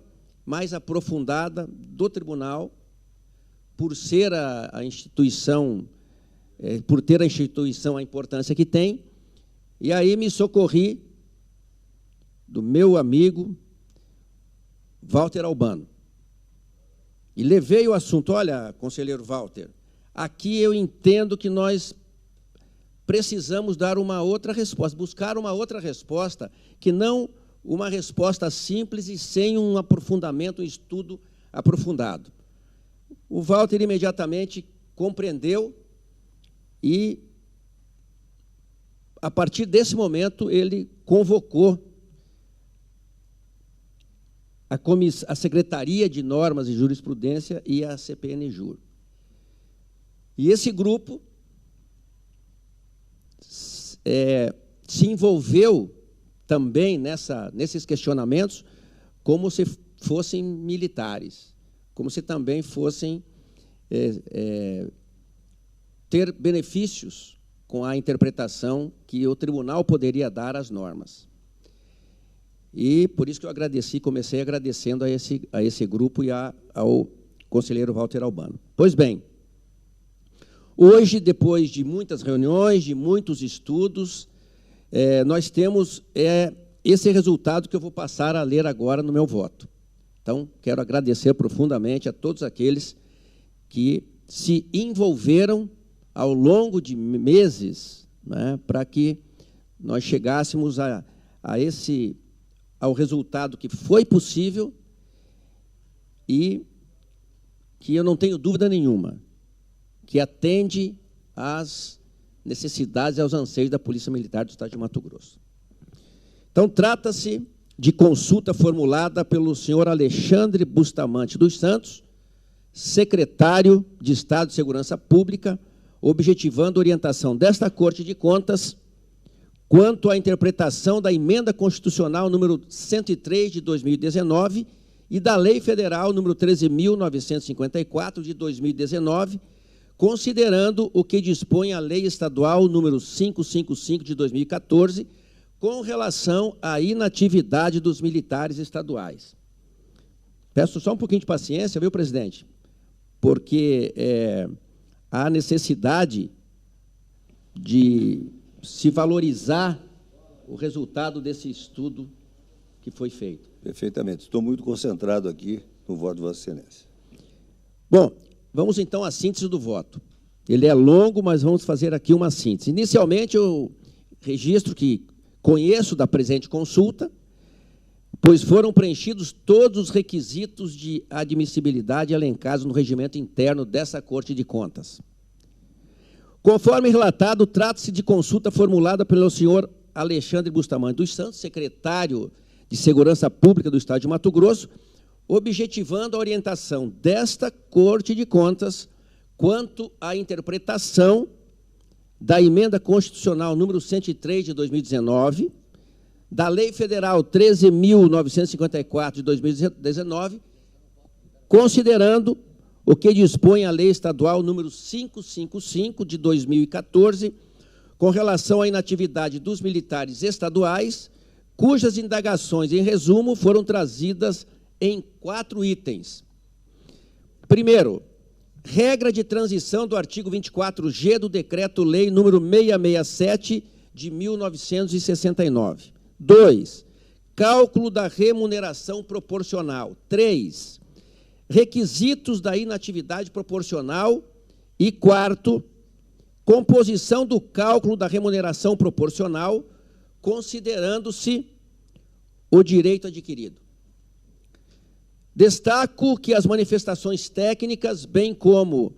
mais aprofundada do tribunal, por ser a instituição, por ter a instituição a importância que tem, e aí me socorri do meu amigo Walter Albano. E levei o assunto: olha, conselheiro Walter, aqui eu entendo que nós precisamos dar uma outra resposta, buscar uma outra resposta, que não uma resposta simples e sem um aprofundamento, um estudo aprofundado. O Walter imediatamente compreendeu e, a partir desse momento, ele convocou a Secretaria de Normas e Jurisprudência e a CPN-JUR. E esse grupo se envolveu também nesses questionamentos como se fossem militares, como se também fossem ter benefícios com a interpretação que o tribunal poderia dar às normas. E por isso que eu comecei agradecendo a esse grupo e ao conselheiro Walter Albano. Pois bem, hoje, depois de muitas reuniões, de muitos estudos, nós temos esse resultado que eu vou passar a ler agora no meu voto. Então, quero agradecer profundamente a todos aqueles que se envolveram ao longo de meses, né, para que nós chegássemos ao resultado que foi possível e que eu não tenho dúvida nenhuma, que atende às necessidades e aos anseios da Polícia Militar do Estado de Mato Grosso. Então, trata-se de consulta formulada pelo senhor Alexandre Bustamante dos Santos, secretário de Estado de Segurança Pública, objetivando a orientação desta Corte de Contas quanto à interpretação da Emenda Constitucional número 103 de 2019 e da Lei Federal número 13.954 de 2019, considerando o que dispõe a Lei Estadual número 555 de 2014, com relação à inatividade dos militares estaduais. Peço só um pouquinho de paciência, viu, presidente? Porque há necessidade de se valorizar o resultado desse estudo que foi feito. Perfeitamente. Estou muito concentrado aqui no voto de Vossa Excelência. Bom, vamos então à síntese do voto. Ele é longo, mas vamos fazer aqui uma síntese. Inicialmente, eu registro que conheço da presente consulta, pois foram preenchidos todos os requisitos de admissibilidade elencados no regimento interno dessa Corte de Contas. Conforme relatado, trata-se de consulta formulada pelo senhor Alexandre Bustamante dos Santos, secretário de Segurança Pública do Estado de Mato Grosso, objetivando a orientação desta Corte de Contas quanto à interpretação da Emenda Constitucional número 103 de 2019, da Lei Federal 13.954 de 2019, considerando o que dispõe a Lei Estadual número 555 de 2014, com relação à inatividade dos militares estaduais, cujas indagações, em resumo, foram trazidas em 4 itens. Primeiro, regra de transição do artigo 24G do Decreto-Lei número 667 de 1969. 2. Cálculo da remuneração proporcional. 3. Requisitos da inatividade proporcional. E 4. Composição do cálculo da remuneração proporcional, considerando-se o direito adquirido. Destaco que as manifestações técnicas, bem como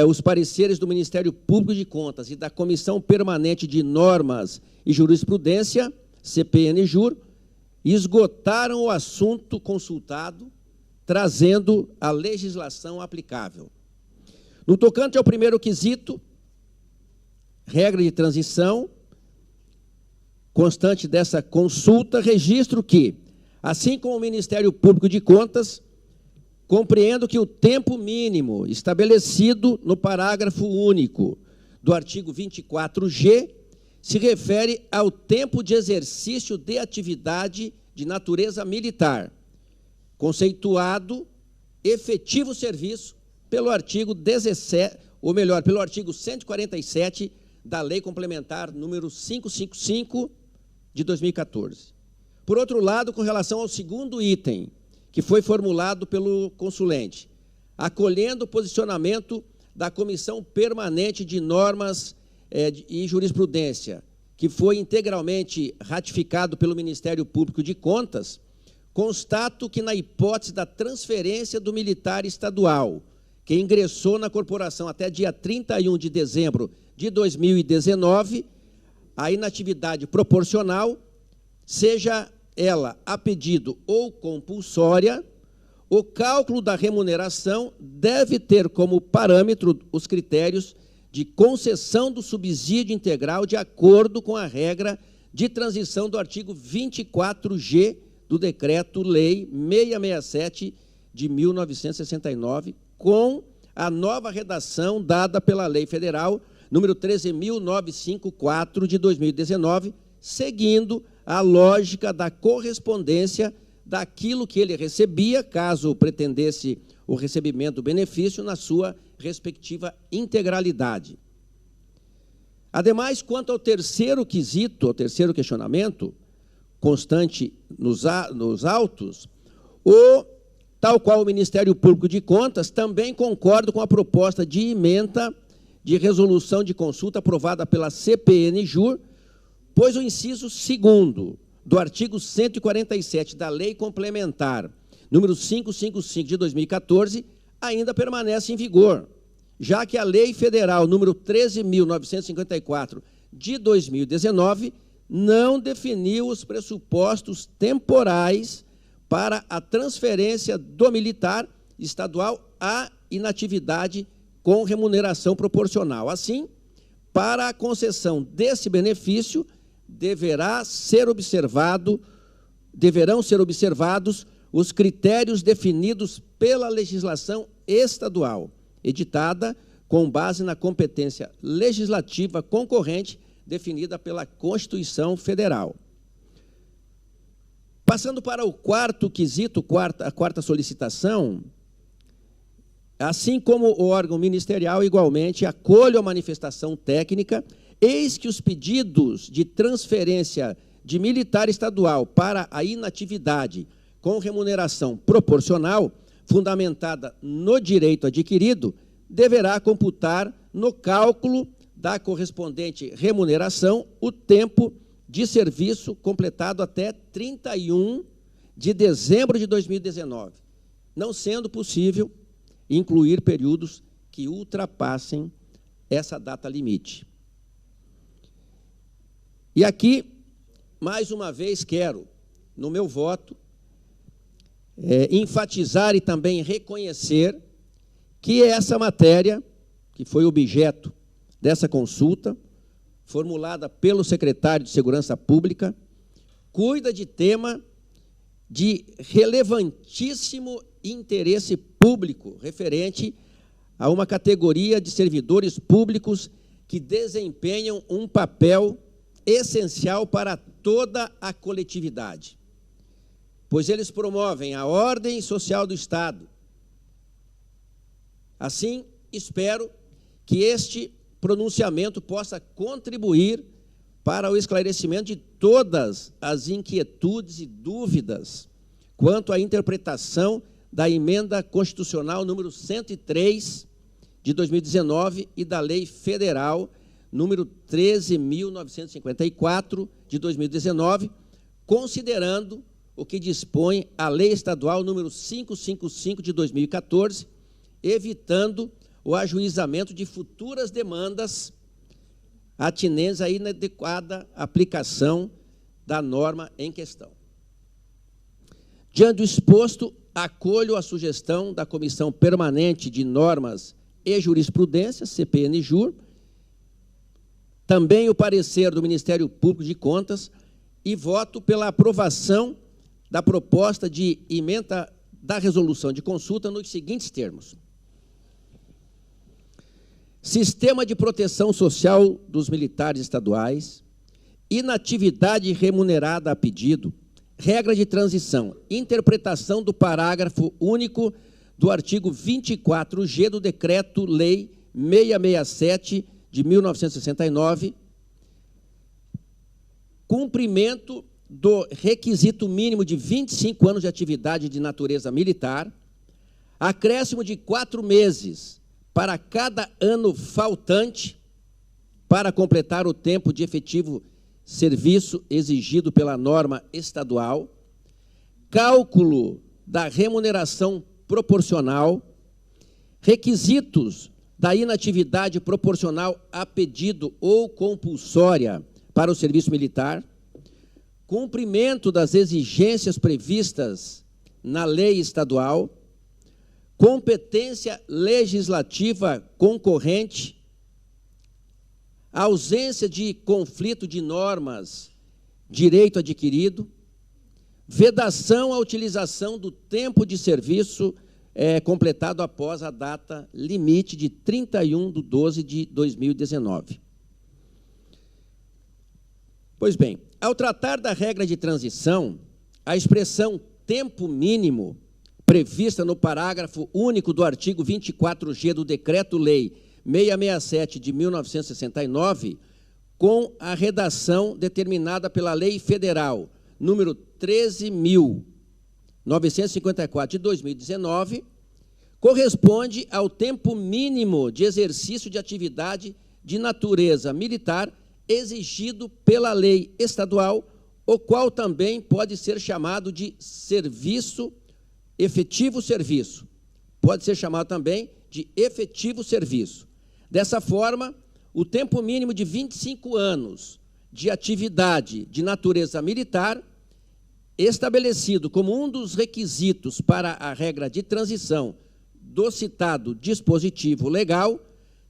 os pareceres do Ministério Público de Contas e da Comissão Permanente de Normas e Jurisprudência, CPN-JUR, esgotaram o assunto consultado, trazendo a legislação aplicável. No tocante ao primeiro quesito, regra de transição, constante dessa consulta, registro que, assim como o Ministério Público de Contas, compreendo que o tempo mínimo estabelecido no parágrafo único do artigo 24G se refere ao tempo de exercício de atividade de natureza militar, conceituado efetivo serviço pelo artigo 17, ou melhor, pelo artigo 147 da Lei Complementar número 555 de 2014. Por outro lado, com relação ao segundo item, que foi formulado pelo consulente, acolhendo o posicionamento da Comissão Permanente de Normas e Jurisprudência, que foi integralmente ratificado pelo Ministério Público de Contas, constato que, na hipótese da transferência do militar estadual, que ingressou na corporação até dia 31 de dezembro de 2019, a inatividade proporcional, seja ela a pedido ou compulsória, o cálculo da remuneração deve ter como parâmetro os critérios de concessão do subsídio integral de acordo com a regra de transição do artigo 24G do Decreto-Lei 667 de 1969, com a nova redação dada pela Lei Federal número 13.954 de 2019, seguindo a lógica da correspondência daquilo que ele recebia, caso pretendesse o recebimento do benefício, na sua respectiva integralidade. Ademais, quanto ao terceiro quesito, ao terceiro questionamento, constante nos autos, tal qual o Ministério Público de Contas, também concordo com a proposta de ementa de resolução de consulta aprovada pela CPNJur, pois o inciso 2º do artigo 147 da Lei Complementar número 555 de 2014 ainda permanece em vigor, já que a Lei Federal número 13.954 de 2019 não definiu os pressupostos temporais para a transferência do militar estadual à inatividade com remuneração proporcional. Assim, para a concessão desse benefício, deverão ser observados os critérios definidos pela legislação estadual, editada com base na competência legislativa concorrente definida pela Constituição Federal. Passando para o quarto quesito, a quarta solicitação, assim como o órgão ministerial, igualmente, acolho a manifestação técnica, eis que os pedidos de transferência de militar estadual para a inatividade com remuneração proporcional, fundamentada no direito adquirido, deverá computar no cálculo da correspondente remuneração o tempo de serviço completado até 31 de dezembro de 2019, não sendo possível incluir períodos que ultrapassem essa data limite. E aqui, mais uma vez, quero, no meu voto, enfatizar e também reconhecer que essa matéria, que foi objeto dessa consulta, formulada pelo secretário de Segurança Pública, cuida de tema de relevantíssimo interesse público, referente a uma categoria de servidores públicos que desempenham um papel essencial para toda a coletividade, pois eles promovem a ordem social do Estado. Assim, espero que este pronunciamento possa contribuir para o esclarecimento de todas as inquietudes e dúvidas quanto à interpretação da Emenda Constitucional número 103 de 2019 e da Lei Federal número 13.954 de 2019, considerando o que dispõe a Lei Estadual número 555 de 2014, evitando o ajuizamento de futuras demandas atinentes à inadequada aplicação da norma em questão. Diante do exposto, acolho a sugestão da Comissão Permanente de Normas e Jurisprudência, CPNJur, também o parecer do Ministério Público de Contas e voto pela aprovação da proposta de emenda da resolução de consulta nos seguintes termos. Sistema de proteção social dos militares estaduais, inatividade remunerada a pedido, regra de transição, interpretação do parágrafo único do artigo 24G do Decreto-Lei 667 de 1969, cumprimento do requisito mínimo de 25 anos de atividade de natureza militar, acréscimo de 4 meses para cada ano faltante para completar o tempo de efetivo serviço exigido pela norma estadual, cálculo da remuneração proporcional, requisitos da inatividade proporcional a pedido ou compulsória para o serviço militar, cumprimento das exigências previstas na lei estadual, competência legislativa concorrente, ausência de conflito de normas direito adquirido, vedação à utilização do tempo de serviço completado após a data limite de 31/12/2019. Pois bem, ao tratar da regra de transição, a expressão tempo mínimo, prevista no parágrafo único do artigo 24G do Decreto-Lei 667 de 1969, com a redação determinada pela Lei Federal número 13.954 de 2019, corresponde ao tempo mínimo de exercício de atividade de natureza militar exigido pela lei estadual, o qual também pode ser chamado de serviço, efetivo serviço. Pode ser chamado também de efetivo serviço. Dessa forma, o tempo mínimo de 25 anos de atividade de natureza militar, estabelecido como um dos requisitos para a regra de transição do citado dispositivo legal,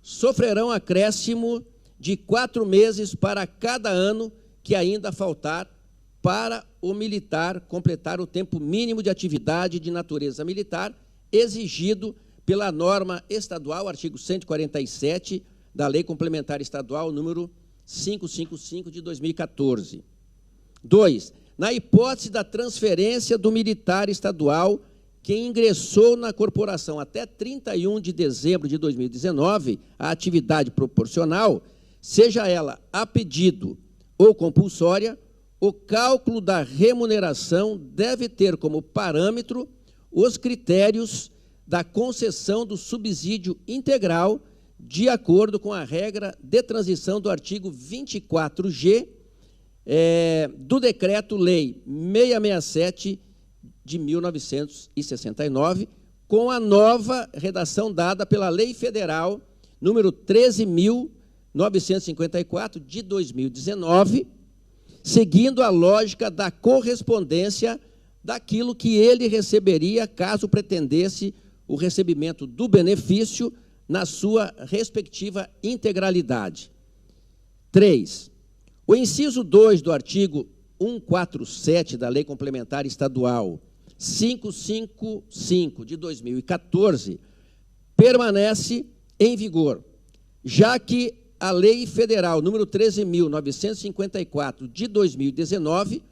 sofrerão acréscimo de 4 meses para cada ano que ainda faltar para o militar completar o tempo mínimo de atividade de natureza militar exigido pela norma estadual, artigo 147, da Lei Complementar Estadual número 555 de 2014. 2. Na hipótese da transferência do militar estadual que ingressou na corporação até 31 de dezembro de 2019 a atividade proporcional, seja ela a pedido ou compulsória, o cálculo da remuneração deve ter como parâmetro os critérios da concessão do subsídio integral, de acordo com a regra de transição do artigo 24G do Decreto-Lei 667 de 1969, com a nova redação dada pela Lei Federal número 13.954 de 2019, seguindo a lógica da correspondência daquilo que ele receberia caso pretendesse o recebimento do benefício na sua respectiva integralidade. 3. O inciso 2 do artigo 147 da Lei Complementar Estadual 555 de 2014 permanece em vigor, já que a Lei Federal número 13.954 de 2019,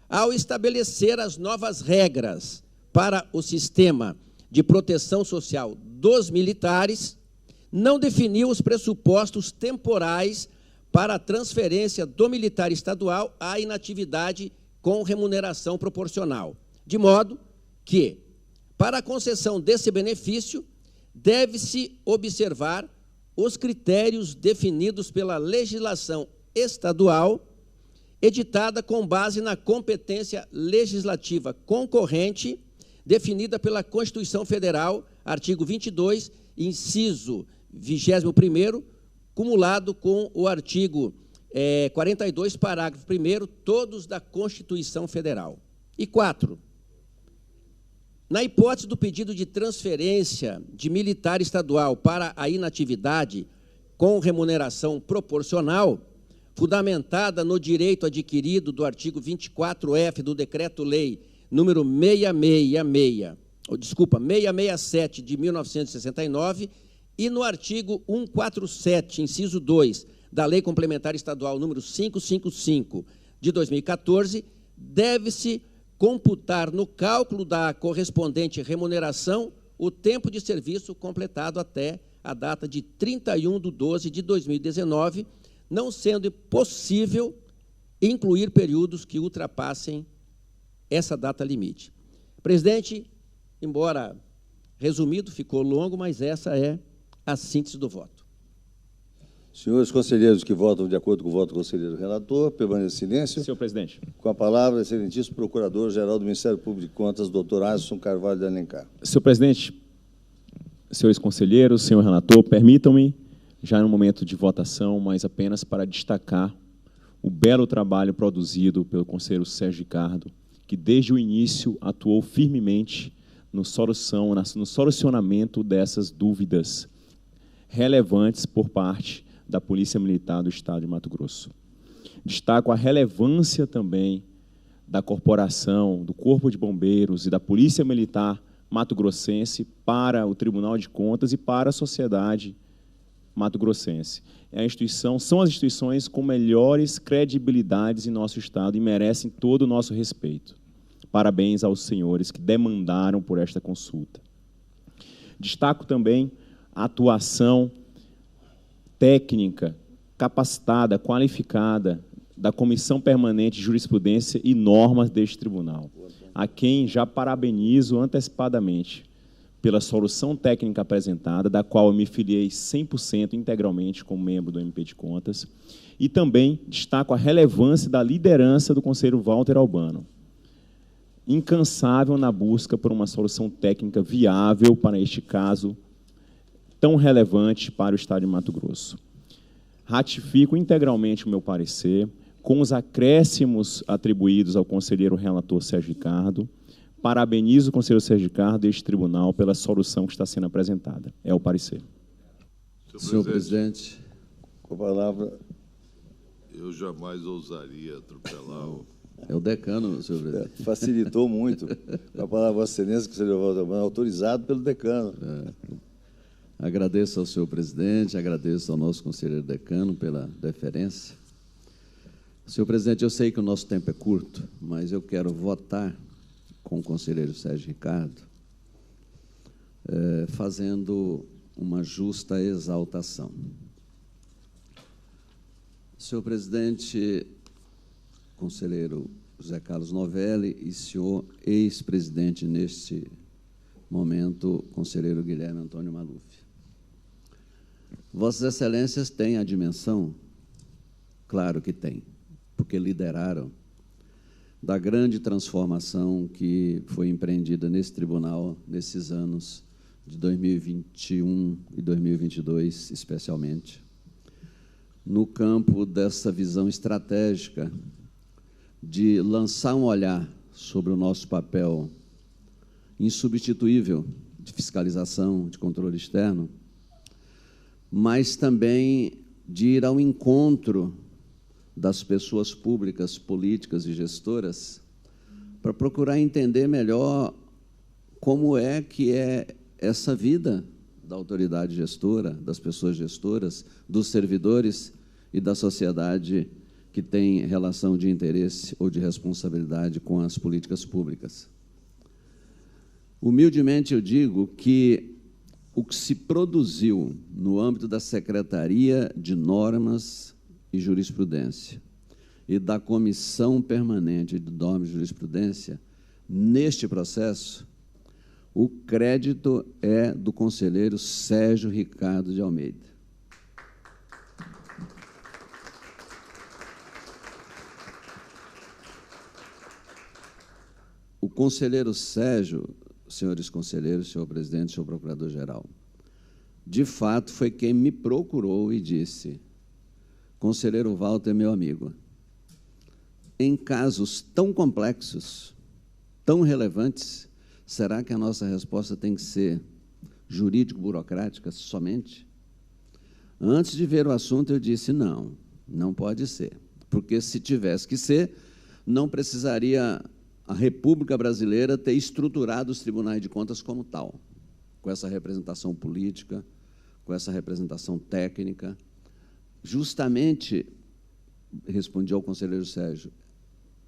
ao estabelecer as novas regras para o sistema de proteção social dos militares, não definiu os pressupostos temporais para a transferência do militar estadual à inatividade com remuneração proporcional, de modo que, para a concessão desse benefício, deve-se observar os critérios definidos pela legislação estadual, editada com base na competência legislativa concorrente, definida pela Constituição Federal, artigo 22, inciso 21º, cumulado com o artigo 42, parágrafo 1º, todos da Constituição Federal. E 4. Na hipótese do pedido de transferência de militar estadual para a inatividade com remuneração proporcional, fundamentada no direito adquirido do artigo 24F do Decreto-Lei número 667 de 1969 e no artigo 147, inciso 2, da Lei Complementar Estadual número 555 de 2014, deve-se computar no cálculo da correspondente remuneração o tempo de serviço completado até a data de 31/12 de 2019, não sendo possível incluir períodos que ultrapassem essa data limite. Presidente, embora resumido, ficou longo, mas essa é a síntese do voto. Senhores conselheiros que votam de acordo com o voto do conselheiro relator, permaneçam em silêncio. Senhor presidente. Com a palavra, excelentíssimo Procurador-Geral do Ministério Público de Contas, doutor Alisson Carvalho de Alencar. Senhor presidente, senhores conselheiros, senhor relator, permitam-me, já no momento de votação, mas apenas para destacar o belo trabalho produzido pelo conselheiro Sérgio Ricardo, que desde o início atuou firmemente no solucionamento dessas dúvidas relevantes por parte da Polícia Militar do Estado de Mato Grosso. Destaco a relevância também da corporação, do Corpo de Bombeiros e da Polícia Militar mato-grossense para o Tribunal de Contas e para a sociedade mato-grossense. São as instituições com melhores credibilidades em nosso Estado e merecem todo o nosso respeito. Parabéns aos senhores que demandaram por esta consulta. Destaco também a atuação técnica, capacitada, qualificada da Comissão Permanente de Jurisprudência e Normas deste tribunal, a quem já parabenizo antecipadamente pela solução técnica apresentada, da qual eu me filiei 100% integralmente como membro do MP de Contas, e também destaco a relevância da liderança do conselheiro Walter Albano, incansável na busca por uma solução técnica viável para este caso tão relevante para o Estado de Mato Grosso. Ratifico integralmente o meu parecer, com os acréscimos atribuídos ao conselheiro relator Sérgio Ricardo. Parabenizo o conselheiro Sérgio Ricardo e este tribunal pela solução que está sendo apresentada. É o parecer. Senhor presidente. Com a palavra. Eu jamais ousaria atropelar o... É o decano, senhor presidente. Facilitou muito. Com a palavra, Vossa Excelência, conselheiro Walter Albano, autorizado pelo decano. Agradeço ao senhor presidente, agradeço ao nosso conselheiro decano pela deferência. Senhor presidente, eu sei que o nosso tempo é curto, mas eu quero votar com o conselheiro Sérgio Ricardo, fazendo uma justa exaltação. Senhor presidente, conselheiro José Carlos Novelli e senhor ex-presidente neste momento, conselheiro Guilherme Antônio Maluf. Vossas Excelências têm a dimensão? Claro que têm, porque lideraram da grande transformação que foi empreendida nesse tribunal nesses anos de 2021 e 2022, especialmente, no campo dessa visão estratégica de lançar um olhar sobre o nosso papel insubstituível de fiscalização, de controle externo, mas também de ir ao encontro das pessoas públicas, políticas e gestoras, para procurar entender melhor como é que é essa vida da autoridade gestora, das pessoas gestoras, dos servidores e da sociedade que tem relação de interesse ou de responsabilidade com as políticas públicas. Humildemente eu digo que o que se produziu no âmbito da Secretaria de Normas e Jurisprudência e da Comissão Permanente de Normas e Jurisprudência, neste processo, o crédito é do conselheiro Sérgio Ricardo de Almeida. O conselheiro Sérgio, senhores conselheiros, senhor presidente, senhor procurador-geral, de fato foi quem me procurou e disse: conselheiro Walter é meu amigo. Em casos tão complexos, tão relevantes, será que a nossa resposta tem que ser jurídico-burocrática somente? Antes de ver o assunto, eu disse: não, não pode ser, porque se tivesse que ser, não precisaria a República Brasileira ter estruturado os tribunais de contas como tal, com essa representação política, com essa representação técnica. Justamente, respondi ao conselheiro Sérgio,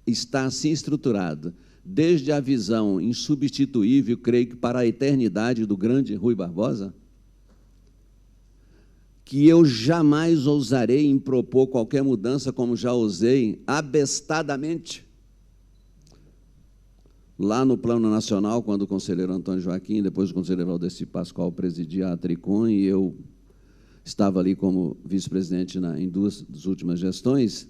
está assim estruturado, desde a visão insubstituível, creio que para a eternidade, do grande Rui Barbosa, que eu jamais ousarei em propor qualquer mudança, como já ousei, abestadamente, lá no plano nacional, quando o conselheiro Antônio Joaquim, depois o conselheiro Valdeci Pascoal presidia a Tricom, e eu estava ali como vice-presidente em duas das últimas gestões,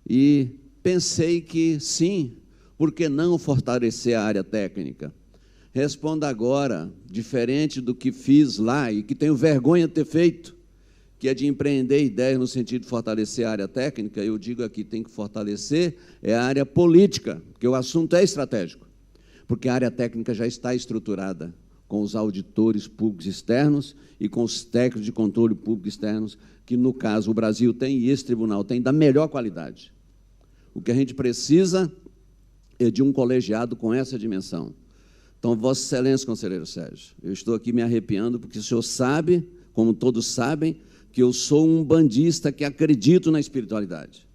e pensei que, sim, por que não fortalecer a área técnica? Responda agora, diferente do que fiz lá, e que tenho vergonha de ter feito, que é de empreender ideias no sentido de fortalecer a área técnica, eu digo aqui, tem que fortalecer a área política, porque o assunto é estratégico, porque a área técnica já está estruturada, com os auditores públicos externos e com os técnicos de controle público externos, que, no caso, o Brasil tem, e esse tribunal tem, da melhor qualidade. O que a gente precisa é de um colegiado com essa dimensão. Então, Vossa Excelência, conselheiro Sérgio, eu estou aqui me arrepiando, porque o senhor sabe, como todos sabem, que eu sou um bandista que acredito na espiritualidade.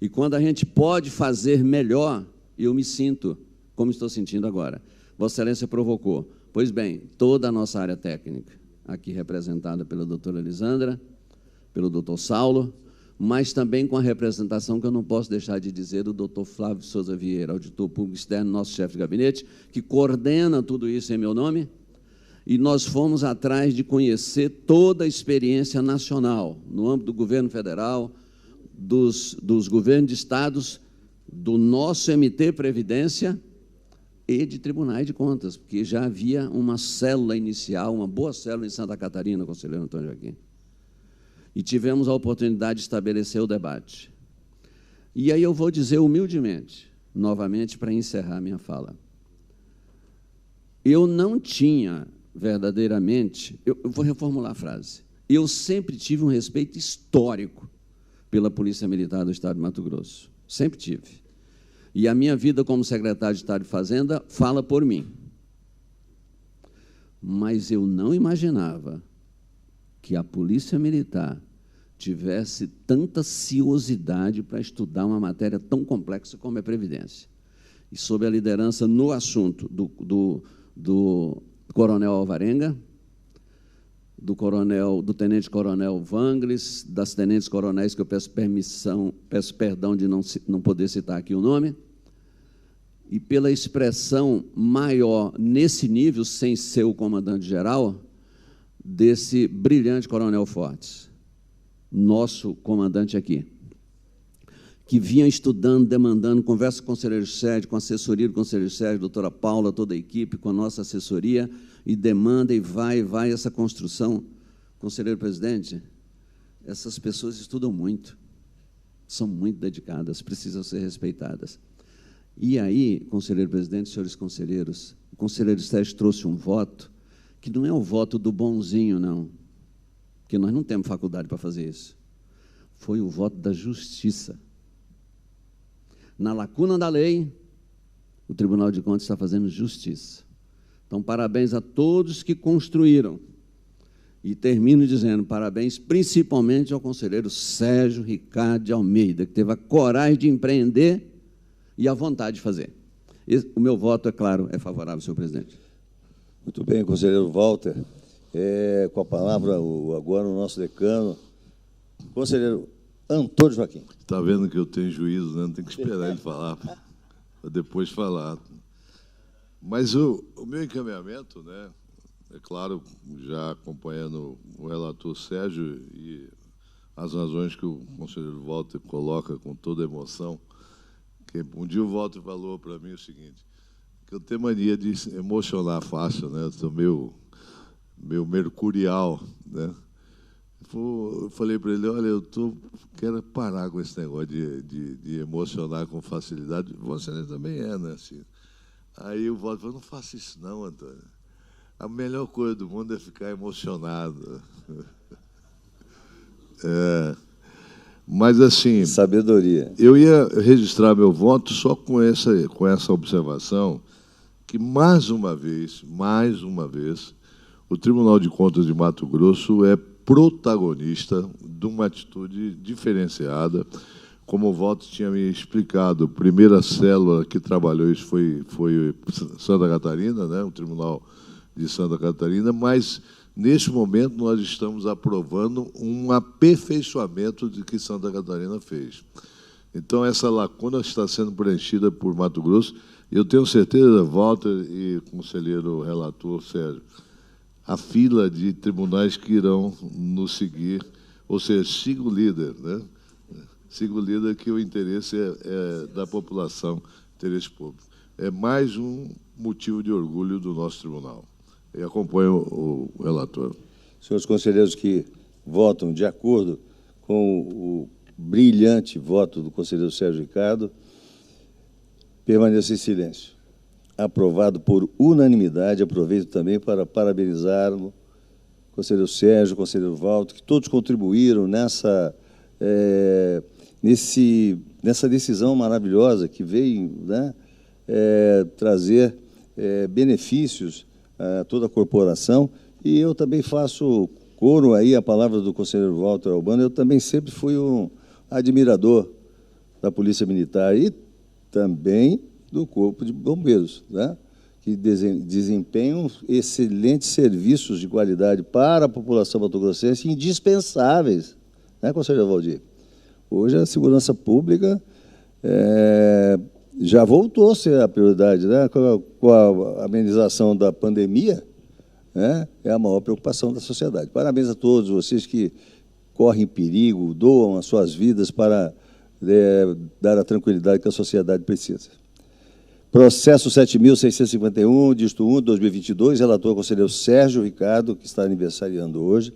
E quando a gente pode fazer melhor, eu me sinto como estou sentindo agora. Vossa Excelência provocou. Pois bem, toda a nossa área técnica, aqui representada pela doutora Elisandra, pelo doutor Saulo, mas também com a representação que eu não posso deixar de dizer do doutor Flávio Souza Vieira, auditor público externo, nosso chefe de gabinete, que coordena tudo isso em meu nome, e nós fomos atrás de conhecer toda a experiência nacional, no âmbito do governo federal, dos governos de estados, do nosso MT Previdência e de tribunais de contas, porque já havia uma célula inicial, uma boa célula em Santa Catarina, conselheiro Antônio Joaquim. E tivemos a oportunidade de estabelecer o debate. E aí eu vou dizer humildemente, novamente, para encerrar minha fala. Eu não tinha verdadeiramente, eu vou reformular a frase, eu sempre tive um respeito histórico pela Polícia Militar do Estado de Mato Grosso. Sempre tive. E a minha vida como secretário de Estado de Fazenda fala por mim. Mas eu não imaginava que a Polícia Militar tivesse tanta ciosidade para estudar uma matéria tão complexa como é a Previdência. E sob a liderança no assunto do coronel Alvarenga, do tenente-coronel Vangles, das tenentes-coronéis, que eu peço perdão de não poder citar aqui o nome, e pela expressão maior nesse nível, sem ser o comandante-geral, desse brilhante coronel Fortes, nosso comandante aqui, que vinha estudando, demandando, conversa com o conselheiro Sérgio, com a assessoria do conselheiro Sérgio, doutora Paula, toda a equipe, com a nossa assessoria, e demanda, e vai essa construção. Conselheiro presidente, essas pessoas estudam muito, são muito dedicadas, precisam ser respeitadas. E aí, conselheiro presidente, senhores conselheiros, o conselheiro Sérgio trouxe um voto, que não é o voto do bonzinho, não, porque nós não temos faculdade para fazer isso. Foi o voto da justiça. Na lacuna da lei, o Tribunal de Contas está fazendo justiça. Então, parabéns a todos que construíram. E termino dizendo parabéns principalmente ao conselheiro Sérgio Ricardo de Almeida, que teve a coragem de empreender e a vontade de fazer. O meu voto, é claro, é favorável, senhor presidente. Muito bem, conselheiro Walter. Com a palavra, agora, o nosso decano, conselheiro Antônio Joaquim. Está vendo que eu tenho juízo, né? Não tem que esperar ele falar, para depois falar. Mas o meu encaminhamento, né, é claro, já acompanhando o relator Sérgio e as razões que o conselheiro Walter coloca com toda emoção, que um dia o Walter falou para mim o seguinte, que eu tenho mania de emocionar fácil, né? Eu sou meio mercurial, né? Eu falei para ele, olha, quero parar com esse negócio de emocionar com facilidade. Você também é, né? Assim. Aí o Walter falou, não faça isso não, Antônio. A melhor coisa do mundo é ficar emocionado. Mas, assim... Sabedoria. Eu ia registrar meu voto só com essa observação, que, mais uma vez, o Tribunal de Contas de Mato Grosso é protagonista de uma atitude diferenciada. Como o Walter tinha me explicado, a primeira célula que trabalhou isso foi Santa Catarina, né, o Tribunal de Santa Catarina, mas, neste momento, nós estamos aprovando um aperfeiçoamento de que Santa Catarina fez. Então, essa lacuna está sendo preenchida por Mato Grosso, e eu tenho certeza, Walter e conselheiro relator Sérgio, a fila de tribunais que irão nos seguir, ou seja, siga o líder, né? Siga o líder, que o interesse é da população, interesse público. É mais um motivo de orgulho do nosso tribunal. E acompanho o relator. Senhores conselheiros que votam de acordo com o brilhante voto do conselheiro Sérgio Ricardo, permaneçam em silêncio. Aprovado por unanimidade. Aproveito também para parabenizar o conselheiro Sérgio, o conselheiro Walter, que todos contribuíram nessa decisão maravilhosa que veio, né, trazer benefícios a toda a corporação. E eu também faço coro aí à palavra do conselheiro Walter Albano. Eu também sempre fui um admirador da Polícia Militar e também do Corpo de Bombeiros, né, que desempenham excelentes serviços de qualidade para a população mato-grossense, indispensáveis, né, conselheiro Valdir? Hoje a segurança pública já voltou a ser a prioridade, né? Com a amenização da pandemia, né? É a maior preocupação da sociedade. Parabéns a todos vocês que correm perigo, doam as suas vidas para dar a tranquilidade que a sociedade precisa. Processo 7.651, dígito 1, 2022, relator o conselheiro Sérgio Ricardo, que está aniversariando hoje.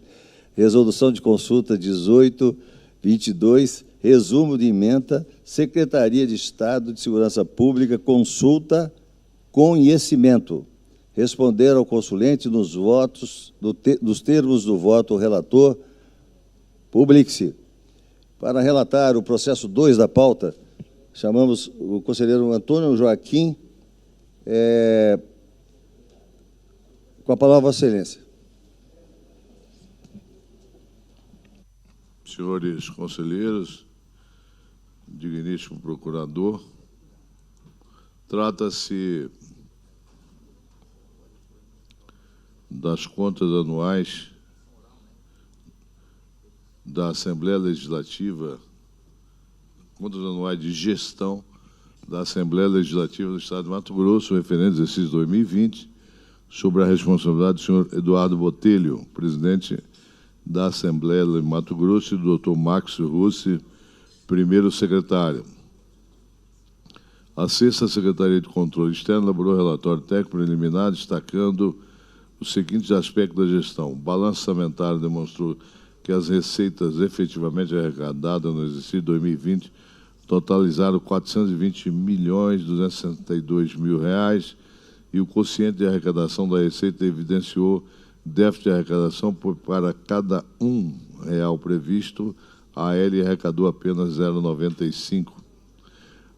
Resolução de consulta 1822, resumo de ementa, Secretaria de Estado de Segurança Pública, consulta, conhecimento. Responder ao consulente nos votos, dos termos do voto, o relator, publique-se. Para relatar o processo 2 da pauta, chamamos o conselheiro Antônio Joaquim, com a palavra, Vossa Excelência. Senhores conselheiros, digníssimo procurador, trata-se das contas anuais da Assembleia Legislativa, contas anuais de gestão da Assembleia Legislativa do Estado de Mato Grosso, referente ao exercício 2020, sobre a responsabilidade do senhor Eduardo Botelho, presidente da Assembleia de Mato Grosso, e do doutor Max Russi, primeiro secretário. A 6ª Secretaria de Controle Externo elaborou relatório técnico preliminar, destacando os seguintes aspectos da gestão. O balanço orçamentário demonstrou que as receitas efetivamente arrecadadas no exercício 2020 totalizaram R$ 420.262.000 e o quociente de arrecadação da receita evidenciou déficit de arrecadação para cada R$1 previsto, a AL arrecadou apenas 0,95.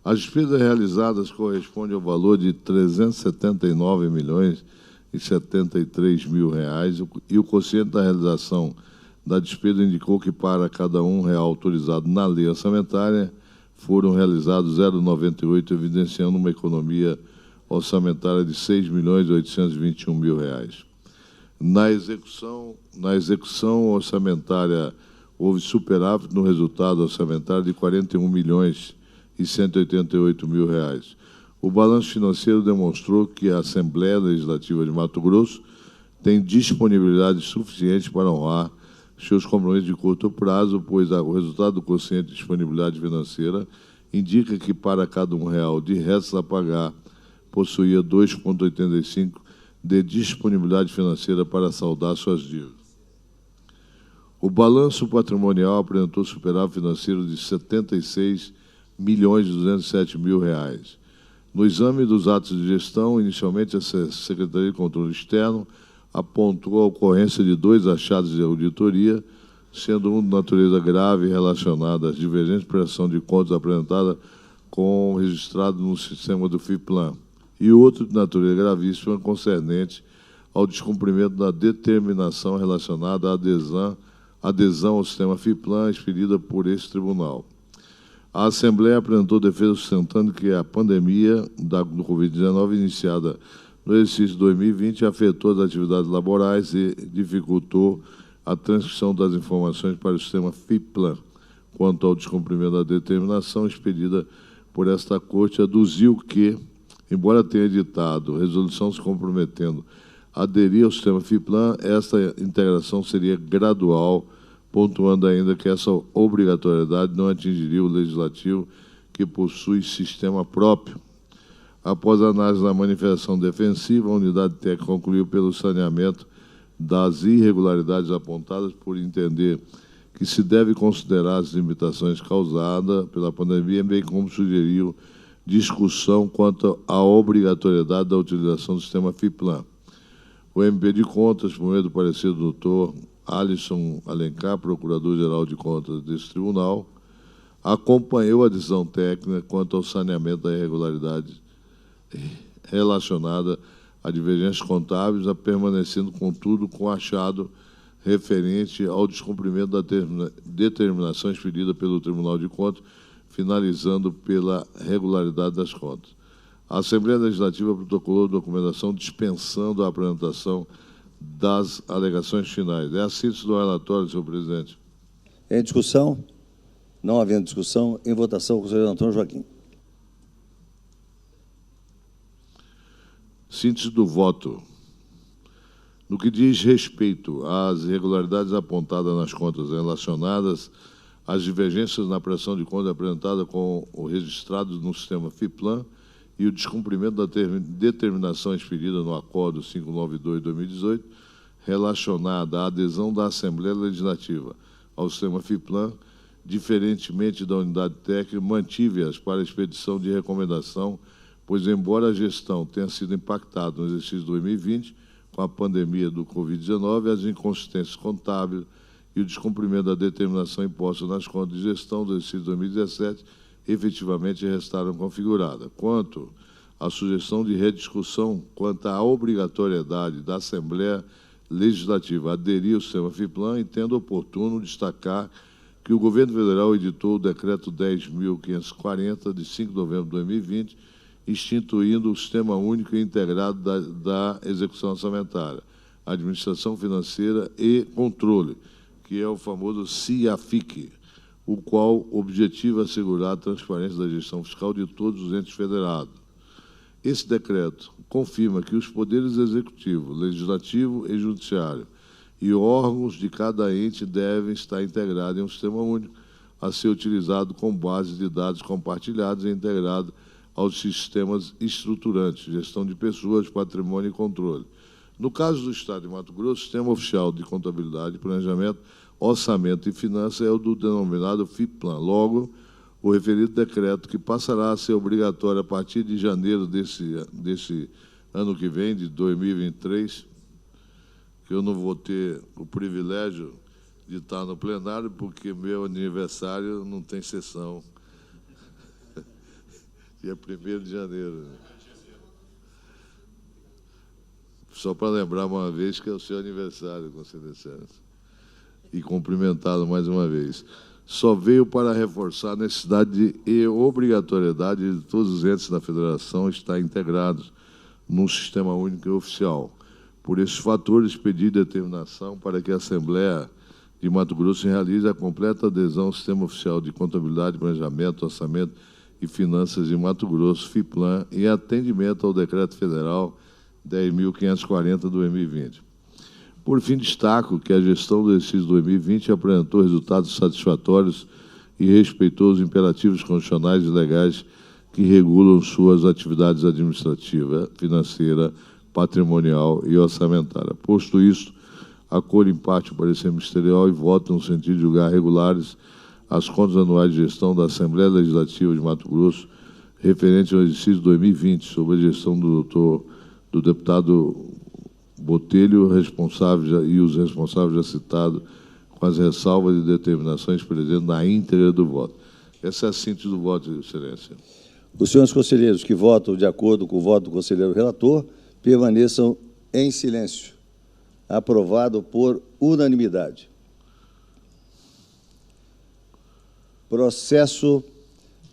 As despesas realizadas correspondem ao valor de R$ 379.073.000 e o quociente da realização da despesa indicou que para cada R$1 autorizado na lei orçamentária foram realizados 0,98, evidenciando uma economia orçamentária de R$ 6.821.000. Na execução orçamentária, houve superávit no resultado orçamentário de R$ 41.188.000. O balanço financeiro demonstrou que a Assembleia Legislativa de Mato Grosso tem disponibilidade suficiente para honrar seus compromissos de curto prazo, pois o resultado do quociente de disponibilidade financeira indica que para cada R$1 de restos a pagar, possuía 2,85 de disponibilidade financeira para saldar suas dívidas. O balanço patrimonial apresentou superávit financeiro de R$ 76.207.000. No exame dos atos de gestão, inicialmente a Secretaria de Controle Externo apontou a ocorrência de 2 achados de auditoria, sendo um de natureza grave relacionado às divergentes prestação de contas apresentada com registrado no sistema do FIPLAN, e outro de natureza gravíssima concernente ao descumprimento da determinação relacionada à adesão ao sistema FIPLAN expedida por esse tribunal. A Assembleia apresentou defesa sustentando que a pandemia do Covid-19, iniciada no exercício 2020, afetou as atividades laborais e dificultou a transcrição das informações para o sistema FIPLAN. Quanto ao descumprimento da determinação expedida por esta Corte, aduziu que, embora tenha editado resolução se comprometendo a aderir ao sistema FIPLAN, esta integração seria gradual, pontuando ainda que essa obrigatoriedade não atingiria o Legislativo, que possui sistema próprio. Após a análise da manifestação defensiva, a unidade técnica concluiu pelo saneamento das irregularidades apontadas, por entender que se deve considerar as limitações causadas pela pandemia, bem como sugeriu discussão quanto à obrigatoriedade da utilização do sistema FIPLAN. O MP de Contas, por meio do parecer do doutor Alisson Alencar, Procurador-Geral de Contas desse tribunal, acompanhou a decisão técnica quanto ao saneamento da irregularidade relacionada a divergências contábeis, permanecendo, contudo, com o achado referente ao descumprimento da determinação expedida pelo Tribunal de Contas, finalizando pela regularidade das contas. A Assembleia Legislativa protocolou documentação dispensando a apresentação das alegações finais. É a síntese do relatório, senhor presidente. Em discussão? Não havendo discussão, em votação, o conselheiro Antônio Joaquim. Síntese do voto. No que diz respeito às irregularidades apontadas nas contas relacionadas às divergências na prestação de contas apresentada com o registrado no sistema FIPLAN e o descumprimento da determinação expedida no Acordo 592/2018, relacionada à adesão da Assembleia Legislativa ao sistema FIPLAN, diferentemente da unidade técnica, mantive-as para expedição de recomendação, pois, embora a gestão tenha sido impactada no exercício 2020, com a pandemia do Covid-19, as inconsistências contábeis e o descumprimento da determinação imposta nas contas de gestão do exercício 2017 efetivamente restaram configuradas. Quanto à sugestão de rediscussão quanto à obrigatoriedade da Assembleia Legislativa aderir ao sistema FIPLAN, entendo oportuno destacar que o Governo Federal editou o Decreto 10.540, de 5 de novembro de 2020, instituindo o Sistema Único e Integrado da Execução Orçamentária, Administração Financeira e Controle, que é o famoso CIAFIC, o qual objetiva assegurar a transparência da gestão fiscal de todos os entes federados. Esse decreto confirma que os poderes executivo, legislativo e judiciário e órgãos de cada ente devem estar integrados em um sistema único a ser utilizado com base de dados compartilhados e integrado aos sistemas estruturantes, gestão de pessoas, patrimônio e controle. No caso do Estado de Mato Grosso, o Sistema Oficial de Contabilidade, Planejamento, Orçamento e Finanças é o do denominado FIPLAN. Logo, o referido decreto, que passará a ser obrigatório a partir de janeiro desse ano que vem, de 2023, que eu não vou ter o privilégio de estar no plenário, porque meu aniversário não tem sessão. Dia 1º de janeiro. Só para lembrar uma vez que é o seu aniversário, com certeza. E cumprimentá-lo mais uma vez. Só veio para reforçar a necessidade e obrigatoriedade de todos os entes da Federação estar integrados num sistema único e oficial. Por esses fatores, pedi determinação para que a Assembleia de Mato Grosso realize a completa adesão ao Sistema Oficial de Contabilidade, Planejamento, Orçamento e Finanças de Mato Grosso, FIPLAN, em atendimento ao Decreto Federal 10.540 de 2020. Por fim, destaco que a gestão do exercício 2020 apresentou resultados satisfatórios e respeitou os imperativos constitucionais e legais que regulam suas atividades administrativa, financeira, patrimonial e orçamentária. Posto isto, acolho em parte o parecer ministerial e voto no sentido de julgar regulares as contas anuais de gestão da Assembleia Legislativa de Mato Grosso, referente ao exercício 2020, sob a gestão do deputado Botelho, responsável e os responsáveis já citados, com as ressalvas e determinações presentes na íntegra do voto. Essa é a síntese do voto, Excelência. Os senhores conselheiros que votam de acordo com o voto do conselheiro relator permaneçam em silêncio. Aprovado por unanimidade. Processo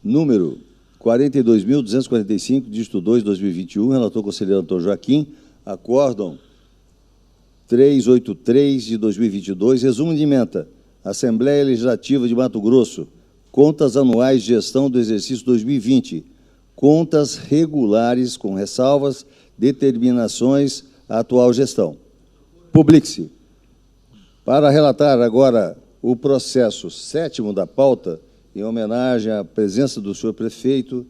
número 42.245, dígito 2, 2021, relator conselheiro Antônio Joaquim, acórdão 383 de 2022, resumo de ementa, Assembleia Legislativa de Mato Grosso, contas anuais de gestão do exercício 2020, contas regulares com ressalvas, determinações à atual gestão. Publique-se. Para relatar agora o processo 7º da pauta, em homenagem à presença do senhor prefeito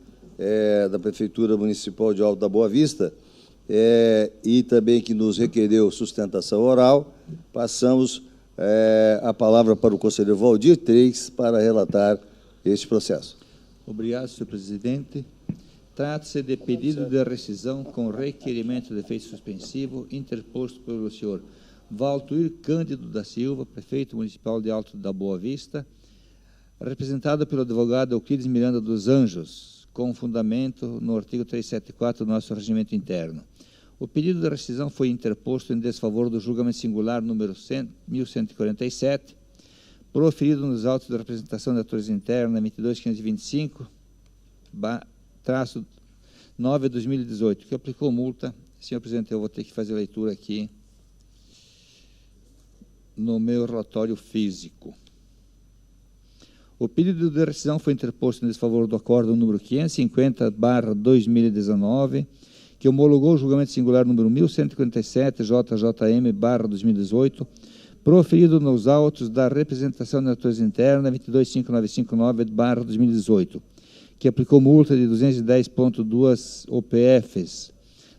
da Prefeitura Municipal de Alto da Boa Vista, e também que nos requereu sustentação oral, passamos a palavra para o conselheiro Valdir Treix para relatar este processo. Obrigado, senhor presidente. Trata-se de pedido de rescisão com requerimento de efeito suspensivo interposto pelo senhor Valtuir Cândido da Silva, prefeito municipal de Alto da Boa Vista, representado pelo advogado Euclides Miranda dos Anjos, com fundamento no artigo 374 do nosso regimento interno. O pedido de rescisão foi interposto em desfavor do julgamento singular número 1147, proferido nos autos de representação da natureza interna 22.525, traço 9 de 2018, que aplicou multa. Senhor presidente, eu vou ter que fazer a leitura aqui no meu relatório físico. O pedido de rescisão foi interposto em desfavor do acórdão número 550/2019, que homologou o julgamento singular número 1147, JJM/2018, proferido nos autos da representação da natureza interna 22.595/2018, que aplicou multa de 210,2 OPFs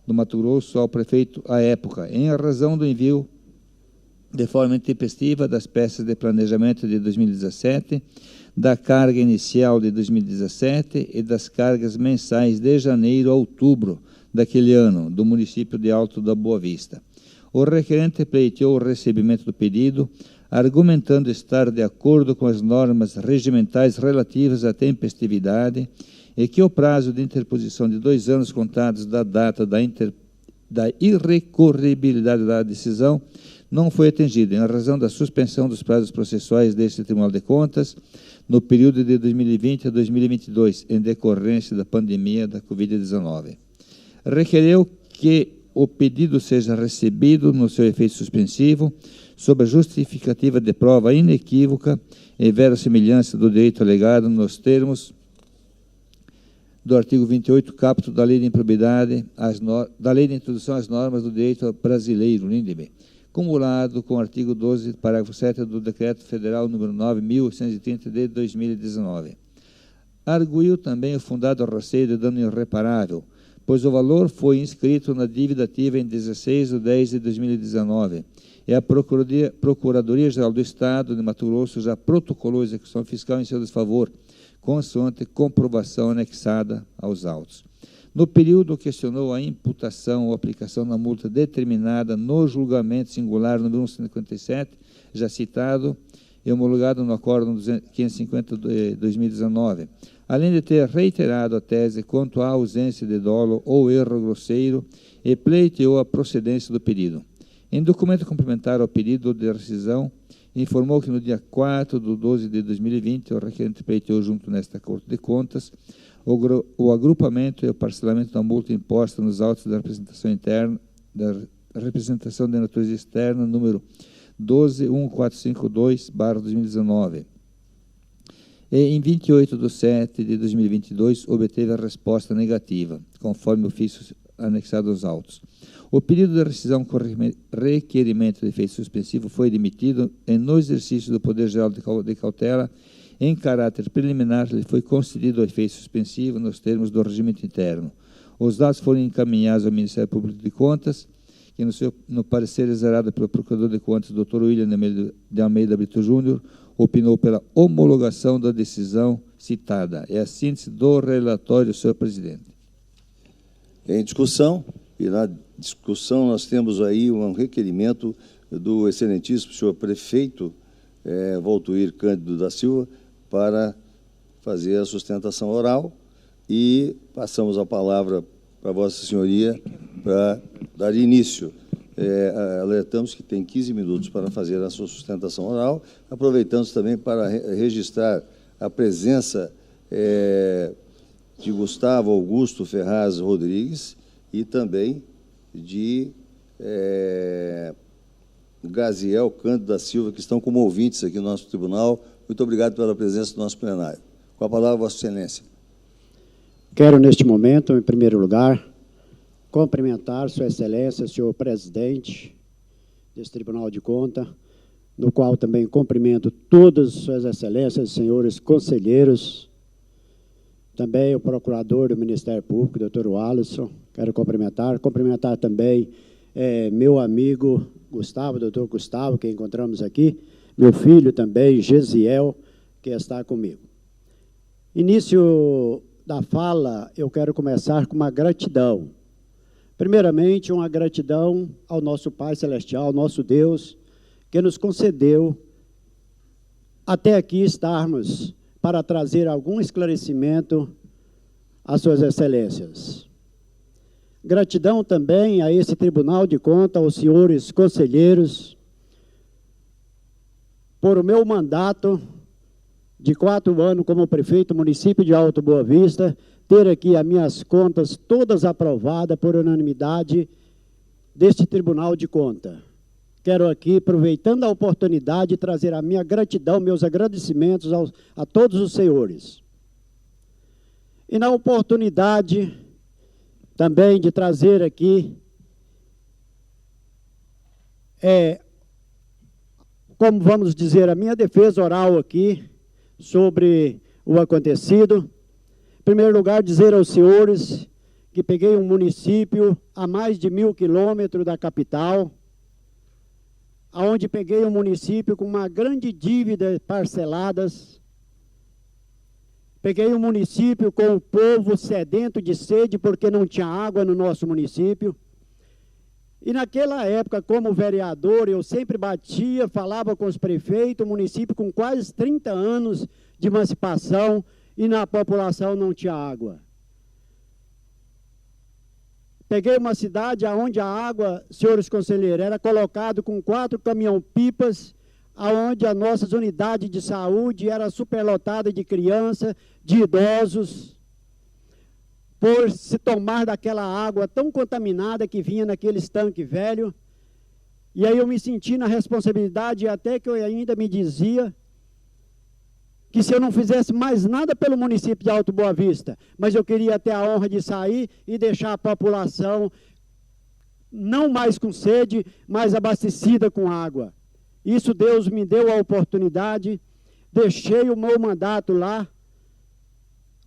do Mato Grosso ao prefeito à época, em razão do envio de forma intempestiva das peças de planejamento de 2017, da carga inicial de 2017 e das cargas mensais de janeiro a outubro daquele ano, do município de Alto da Boa Vista. O requerente pleiteou o recebimento do pedido, argumentando estar de acordo com as normas regimentais relativas à tempestividade e que o prazo de interposição de 2 anos contados da data da irrecorribilidade da decisão não foi atingido, em razão da suspensão dos prazos processuais deste Tribunal de Contas no período de 2020 a 2022, em decorrência da pandemia da Covid-19. Requereu que o pedido seja recebido no seu efeito suspensivo, sob a justificativa de prova inequívoca e verossimilhança do direito alegado nos termos do artigo 28, caput da Lei de Improbidade, da Lei de Introdução às Normas do Direito Brasileiro, LINDB, cumulado com o artigo 12, parágrafo 7 do Decreto Federal número 9.830 de 2019. Arguiu também o fundado receio de dano irreparável, pois o valor foi inscrito na dívida ativa em 16 de 10 de 2019, e a Procuradoria-Geral do Estado de Mato Grosso já protocolou a execução fiscal em seu desfavor, consoante comprovação anexada aos autos. No período, questionou a imputação ou aplicação da multa determinada no julgamento singular número 157, já citado, e homologado no acórdão 550 de 2019, além de ter reiterado a tese quanto à ausência de dolo ou erro grosseiro e pleiteou a procedência do pedido. Em documento complementar ao pedido de rescisão, informou que no dia 4 de 12 de 2020, o requerente pleiteou junto nesta Corte de Contas o agrupamento e o parcelamento da multa imposta nos autos da representação interna, da representação de natureza externa, número 12.1452/2019. E, em 28 de 7 de 2022, obteve a resposta negativa, conforme o ofício anexado aos autos. O pedido de rescisão com requerimento de efeito suspensivo foi admitido e, no exercício do Poder Geral de Cautela, em caráter preliminar, lhe foi concedido o efeito suspensivo nos termos do regimento interno. Os dados foram encaminhados ao Ministério Público de Contas, que no parecer exarado pelo Procurador de Contas, Dr. William de Almeida Brito Júnior, opinou pela homologação da decisão citada. É a síntese do relatório, senhor presidente. Em discussão, e na discussão nós temos aí um requerimento do excelentíssimo senhor prefeito Valtuir Cândido da Silva para fazer a sustentação oral, e passamos a palavra para Vossa Senhoria para dar início. Alertamos que tem 15 minutos para fazer a sua sustentação oral, aproveitamos também para registrar a presença de Gustavo Augusto Ferraz Rodrigues e também de Gaziel Cândido da Silva, que estão como ouvintes aqui no nosso tribunal. Muito obrigado pela presença do nosso plenário. Com a palavra, Vossa Excelência. Quero, neste momento, em primeiro lugar, cumprimentar Sua Excelência, senhor presidente desse Tribunal de Contas, no qual também cumprimento todas Suas Excelências, senhores conselheiros, também o procurador do Ministério Público, doutor Alisson, quero cumprimentar também meu amigo Gustavo, doutor Gustavo, que encontramos aqui, meu filho também, Gesiel, que está comigo. Início da fala, eu quero começar com uma gratidão. Primeiramente, uma gratidão ao nosso Pai Celestial, ao nosso Deus, que nos concedeu até aqui estarmos para trazer algum esclarecimento às suas excelências. Gratidão também a esse Tribunal de Contas, aos senhores conselheiros, por o meu mandato de 4 anos como prefeito do município de Alto Boa Vista, ter aqui as minhas contas todas aprovadas por unanimidade deste Tribunal de Contas. Quero aqui, aproveitando a oportunidade, trazer a minha gratidão, meus agradecimentos a todos os senhores. E na oportunidade também de trazer aqui, como vamos dizer, a minha defesa oral aqui sobre o acontecido. Em primeiro lugar, dizer aos senhores que peguei um município a mais de 1.000 quilômetros da capital, onde peguei um município com uma grande dívida parceladas, peguei um município com o povo sedento de sede porque não tinha água no nosso município. E naquela época, como vereador, eu sempre batia, falava com os prefeitos, o município com quase 30 anos de emancipação e na população não tinha água. Peguei uma cidade onde a água, senhores conselheiros, era colocado com 4 caminhão-pipas, onde as nossas unidades de saúde eram superlotadas de crianças, de idosos, por se tomar daquela água tão contaminada que vinha naquele estanque velho. E aí eu me senti na responsabilidade, até que eu ainda me dizia que se eu não fizesse mais nada pelo município de Alto Boa Vista, mas eu queria ter a honra de sair e deixar a população não mais com sede, mas abastecida com água. Isso Deus me deu a oportunidade, deixei o meu mandato lá,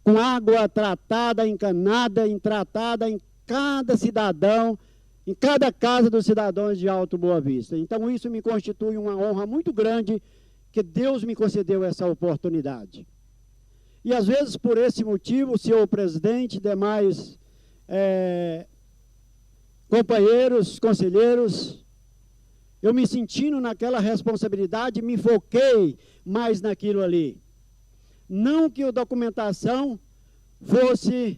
com água tratada, encanada, tratada em cada cidadão, em cada casa dos cidadãos de Alto Boa Vista. Então isso me constitui uma honra muito grande, que Deus me concedeu essa oportunidade. E às vezes por esse motivo, senhor presidente, demais companheiros, conselheiros, eu me sentindo naquela responsabilidade, me foquei mais naquilo ali. Não que a documentação fosse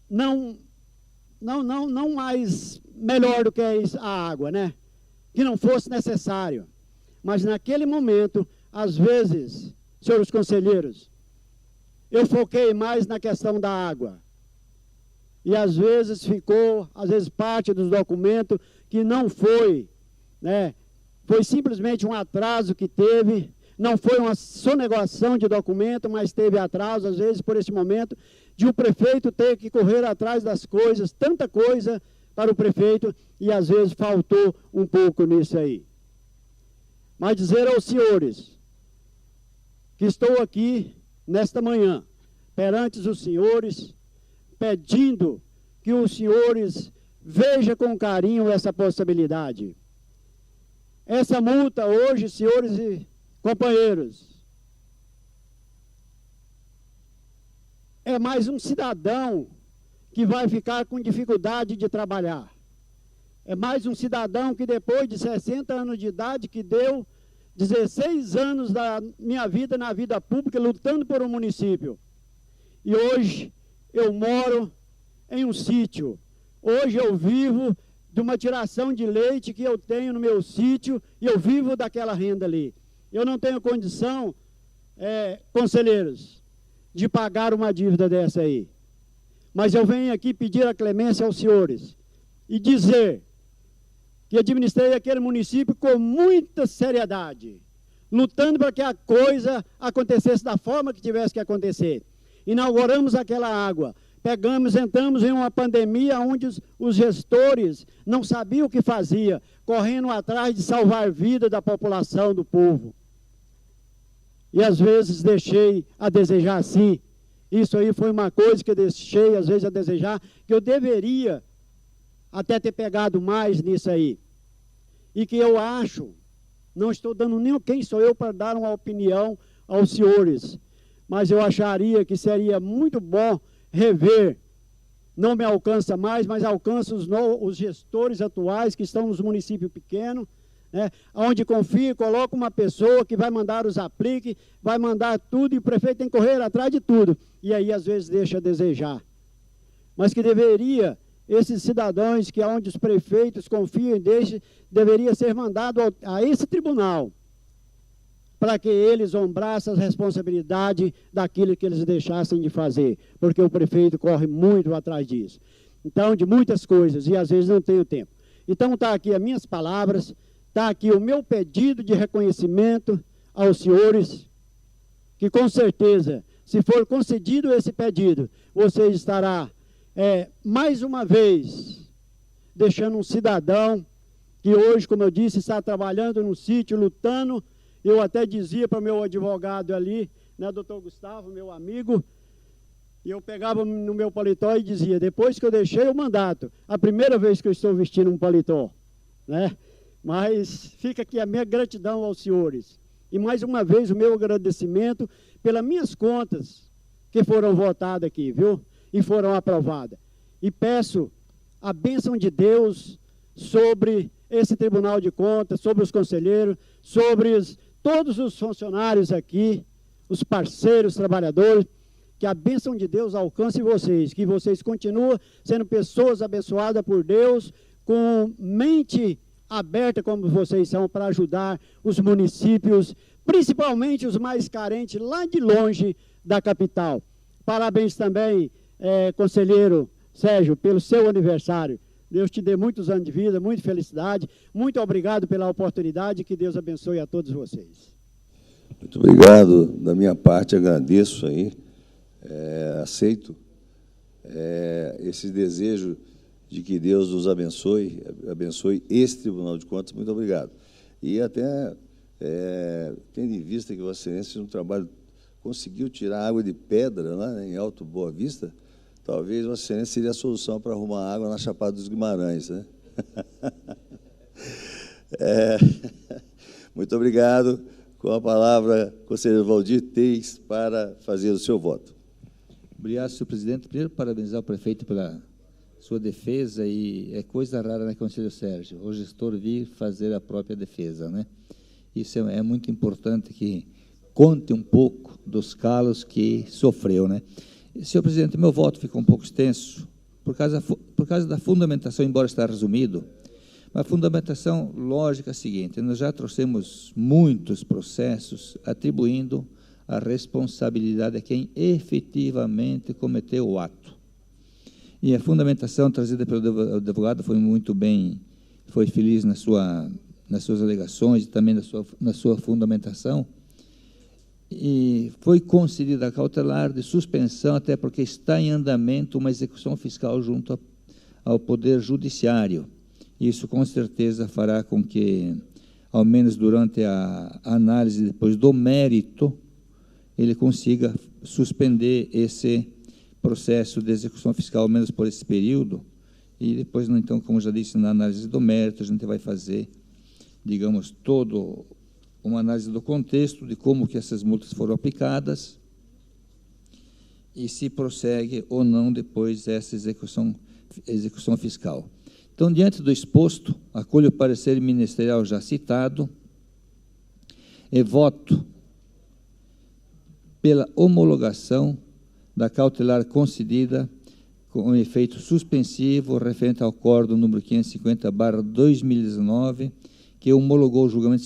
não mais melhor do que a água, né? Que não fosse necessário. Mas naquele momento, às vezes, senhores conselheiros, eu foquei mais na questão da água. E às vezes ficou, parte dos documentos que não foi, né? Foi simplesmente um atraso que teve. Não foi uma sonegação de documento, mas teve atraso, às vezes, por esse momento, de o prefeito ter que correr atrás das coisas, tanta coisa para o prefeito, e às vezes faltou um pouco nisso aí. Mas dizer aos senhores que estou aqui nesta manhã, perante os senhores, pedindo que os senhores vejam com carinho essa possibilidade. Essa multa hoje, senhores e companheiros, é mais um cidadão que vai ficar com dificuldade de trabalhar. É mais um cidadão que depois de 60 anos de idade, que deu 16 anos da minha vida na vida pública, lutando por um município. E hoje eu moro em um sítio. Hoje eu vivo de uma tiração de leite que eu tenho no meu sítio e eu vivo daquela renda ali. Eu não tenho condição, conselheiros, de pagar uma dívida dessa aí. Mas eu venho aqui pedir a clemência aos senhores e dizer que administrei aquele município com muita seriedade, lutando para que a coisa acontecesse da forma que tivesse que acontecer. Inauguramos aquela água, entramos em uma pandemia onde os gestores não sabiam o que fazia, correndo atrás de salvar a vida da população, do povo. E às vezes deixei a desejar sim. Isso aí foi uma coisa que eu deixei às vezes a desejar, que eu deveria até ter pegado mais nisso aí. E que eu acho, não estou dando nem quem sou eu para dar uma opinião aos senhores, mas eu acharia que seria muito bom rever, não me alcança mais, mas alcança os gestores atuais que estão nos municípios pequenos, né? Onde confia, coloca uma pessoa que vai mandar os apliques, vai mandar tudo, e o prefeito tem que correr atrás de tudo. E aí, às vezes, deixa a desejar. Mas que deveria, esses cidadãos que onde os prefeitos confiam e deixam, deveria ser mandado a esse tribunal, para que eles ombrassem as responsabilidades daquilo que eles deixassem de fazer, porque o prefeito corre muito atrás disso. Então, de muitas coisas, e às vezes não tenho tempo. Então, está aqui as minhas palavras, está aqui o meu pedido de reconhecimento aos senhores, que com certeza, se for concedido esse pedido, você estará, mais uma vez, deixando um cidadão que hoje, como eu disse, está trabalhando no sítio, lutando. Eu até dizia para o meu advogado ali, né, doutor Gustavo, meu amigo, e eu pegava no meu paletó e dizia, depois que eu deixei o mandato, a primeira vez que eu estou vestindo um paletó, né? Mas fica aqui a minha gratidão aos senhores. E mais uma vez o meu agradecimento pelas minhas contas que foram votadas aqui, viu? E foram aprovadas. E peço a bênção de Deus sobre esse Tribunal de Contas, sobre os conselheiros, sobre todos os funcionários aqui, os parceiros, trabalhadores, que a bênção de Deus alcance vocês, que vocês continuem sendo pessoas abençoadas por Deus, com mente aberta como vocês são, para ajudar os municípios, principalmente os mais carentes, lá de longe da capital. Parabéns também, conselheiro Sérgio, pelo seu aniversário. Deus te dê muitos anos de vida, muita felicidade. Muito obrigado pela oportunidade, que Deus abençoe a todos vocês. Muito obrigado. Da minha parte, agradeço aí, aceito esse desejo de que Deus nos abençoe esse Tribunal de Contas. Muito obrigado. E até, tendo em vista que Vossa Excelência, no trabalho, conseguiu tirar água de pedra lá em Alto Boa Vista, talvez Vossa Excelência seria a solução para arrumar água na Chapada dos Guimarães, né? Muito obrigado. Com a palavra, conselheiro Valdir Teis, para fazer o seu voto. Obrigado, senhor presidente. Primeiro, parabenizar o prefeito pela sua defesa, e é coisa rara, né, conselheiro Sérgio, o gestor vir fazer a própria defesa, né? Isso é muito importante, que conte um pouco dos calos que sofreu, né? Senhor presidente, meu voto ficou um pouco extenso, por causa da fundamentação, embora está resumido. A fundamentação lógica é a seguinte: nós já trouxemos muitos processos atribuindo a responsabilidade a quem efetivamente cometeu o ato. E a fundamentação trazida pelo advogado foi muito bem, foi feliz nas suas alegações e também na sua fundamentação. E foi concedida a cautelar de suspensão, até porque está em andamento uma execução fiscal junto ao Poder Judiciário. Isso, com certeza, fará com que, ao menos durante a análise depois do mérito, ele consiga suspender esse processo de execução fiscal, ao menos por esse período, e depois, então, como já disse, na análise do mérito, a gente vai fazer, digamos, uma análise do contexto, de como que essas multas foram aplicadas, e se prossegue ou não depois essa execução fiscal. Então, diante do exposto, acolho o parecer ministerial já citado e voto pela homologação da cautelar concedida com efeito suspensivo referente ao acórdão número 550/2019, que homologou o julgamento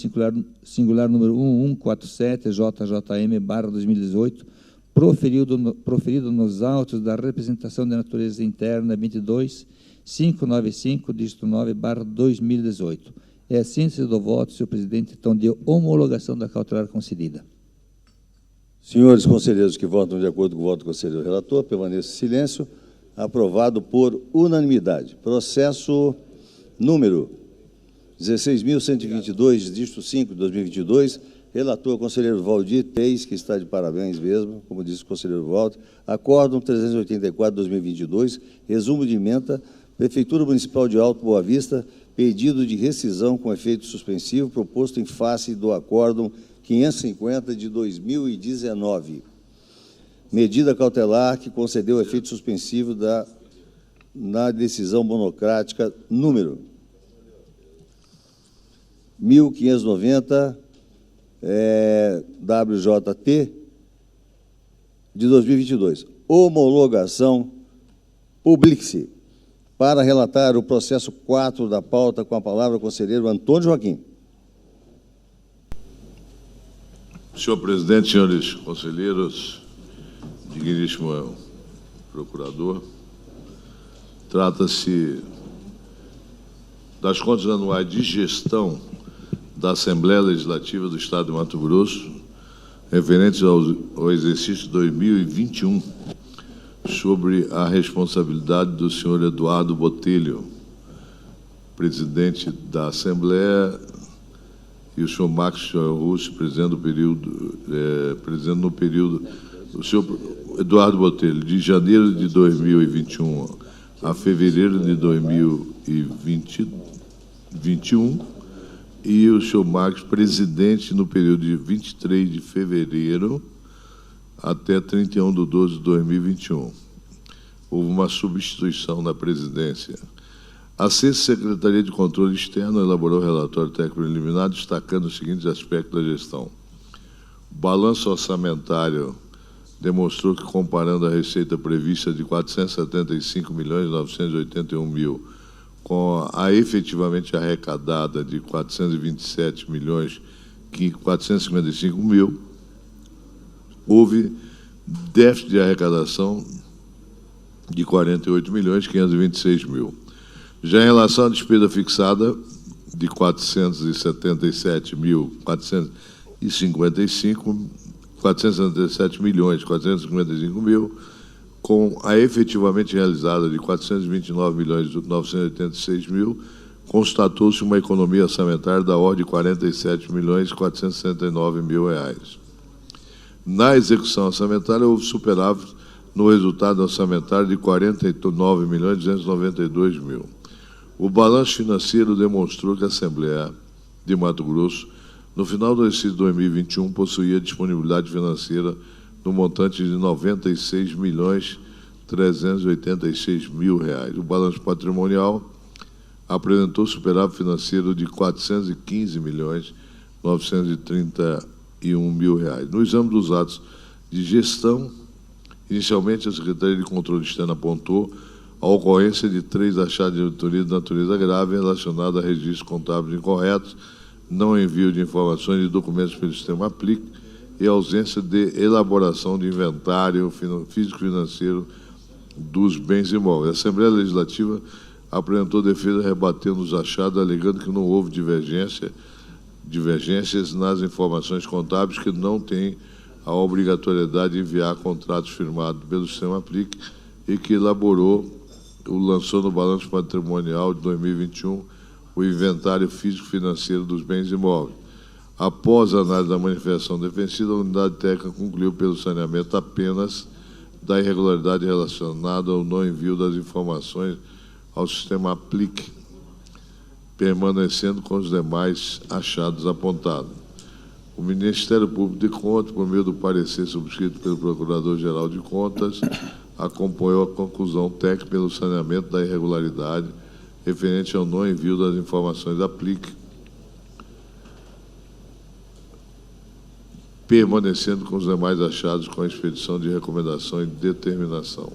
singular número 1147 JJM/2018, proferido nos autos da representação de natureza interna 22.595, dígito 9/2018. É a síntese do voto, senhor presidente, então, de homologação da cautelar concedida. Senhores conselheiros que votam de acordo com o voto do conselheiro relator, permaneça em silêncio. Aprovado por unanimidade. Processo número 16.122, dígito 5 de 2022, relator conselheiro Valdir Teis, que está de parabéns mesmo, como disse o conselheiro Walter. Acórdão 384 de 2022, resumo de ementa, Prefeitura Municipal de Alto Boa Vista, pedido de rescisão com efeito suspensivo, proposto em face do acórdão 550 de 2019. Medida cautelar que concedeu efeito suspensivo na decisão monocrática número 1590 WJT de 2022. Homologação Publix-se. Para relatar o processo 4 da pauta, com a palavra o conselheiro Antônio Joaquim. Senhor presidente, senhores conselheiros, digníssimo procurador, trata-se das contas anuais de gestão da Assembleia Legislativa do Estado de Mato Grosso, referentes ao exercício 2021, sobre a responsabilidade do senhor Eduardo Botelho, presidente da Assembleia, e o senhor Max Russo, presidente no período, o senhor Eduardo Botelho, de janeiro de 2021 a fevereiro de 2021, e o senhor Max, presidente no período de 23 de fevereiro até 31 de 12 de 2021. Houve uma substituição na presidência. A Sexta Secretaria de Controle Externo elaborou o relatório técnico preliminar, destacando os seguintes aspectos da gestão. O balanço orçamentário demonstrou que, comparando a receita prevista de 475.981.000 com a efetivamente arrecadada de 427.455.000, houve déficit de arrecadação de 48.526.000. Já em relação à despesa fixada de 477.455.000, com a efetivamente realizada de 429.986.000, constatou-se uma economia orçamentária da ordem de 47.469.000 reais. Na execução orçamentária, houve superávit no resultado orçamentário de 49.292.000. O balanço financeiro demonstrou que a Assembleia de Mato Grosso, no final do exercício de 2021, possuía disponibilidade financeira no montante de R$ 96.386.000. O balanço patrimonial apresentou superávit financeiro de R$ 415.931.000. No exame dos atos de gestão, inicialmente a Secretaria de Controle Externo apontou a ocorrência de 3 achados de auditoria de natureza grave relacionados a registros contábeis incorretos, não envio de informações e documentos pelo sistema APLIC e ausência de elaboração de inventário físico-financeiro dos bens imóveis. A Assembleia Legislativa apresentou defesa rebatendo os achados, alegando que não houve divergências nas informações contábeis, que não têm a obrigatoriedade de enviar contratos firmados pelo sistema APLIC e que lançou no balanço patrimonial de 2021 o inventário físico-financeiro dos bens imóveis. Após a análise da manifestação defensiva, a unidade técnica concluiu pelo saneamento apenas da irregularidade relacionada ao não envio das informações ao sistema APLIC, permanecendo com os demais achados apontados. O Ministério Público de Contas, por meio do parecer subscrito pelo Procurador-Geral de Contas, acompanhou a conclusão técnica pelo saneamento da irregularidade referente ao não envio das informações da APLIC, permanecendo com os demais achados com a expedição de recomendação e determinação.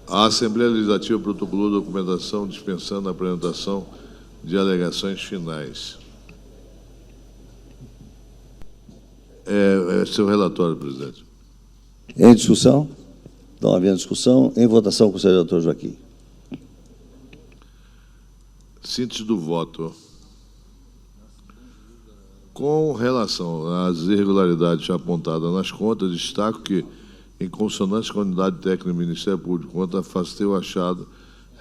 A Assembleia Legislativa protocolou a documentação dispensando a apresentação de alegações finais. Seu relatório, presidente. Em discussão? Não havendo discussão, em votação, conselheiro doutor Joaquim. Síntese do voto. Com relação às irregularidades apontadas nas contas, destaco que, em consonância com a unidade técnica do Ministério Público de Contas, afastei o achado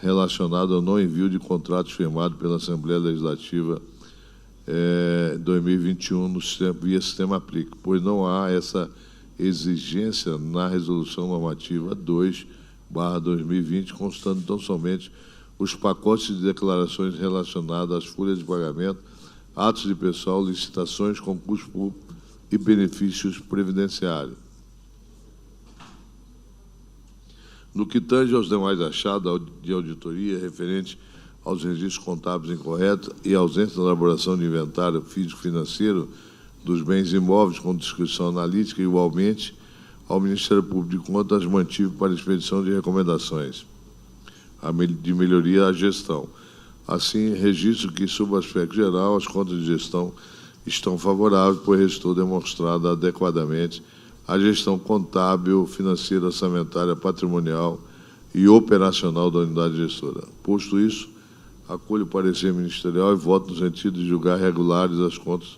relacionado ao não envio de contratos firmados pela Assembleia Legislativa 2021 via sistema APLIC, pois não há essa exigência na Resolução Normativa 2/2020, constando tão somente os pacotes de declarações relacionadas às folhas de pagamento, atos de pessoal, licitações, concursos públicos e benefícios previdenciários. No que tange aos demais achados de auditoria referente aos registros contábeis incorretos e ausência da elaboração de inventário físico-financeiro dos bens imóveis com descrição analítica, igualmente, ao Ministério Público de Contas mantive para expedição de recomendações de melhoria à gestão. Assim, registro que, sob o aspecto geral, as contas de gestão estão favoráveis, pois restou demonstrada adequadamente a gestão contábil, financeira, orçamentária, patrimonial e operacional da unidade gestora. Posto isso, acolho o parecer ministerial e voto no sentido de julgar regulares as contas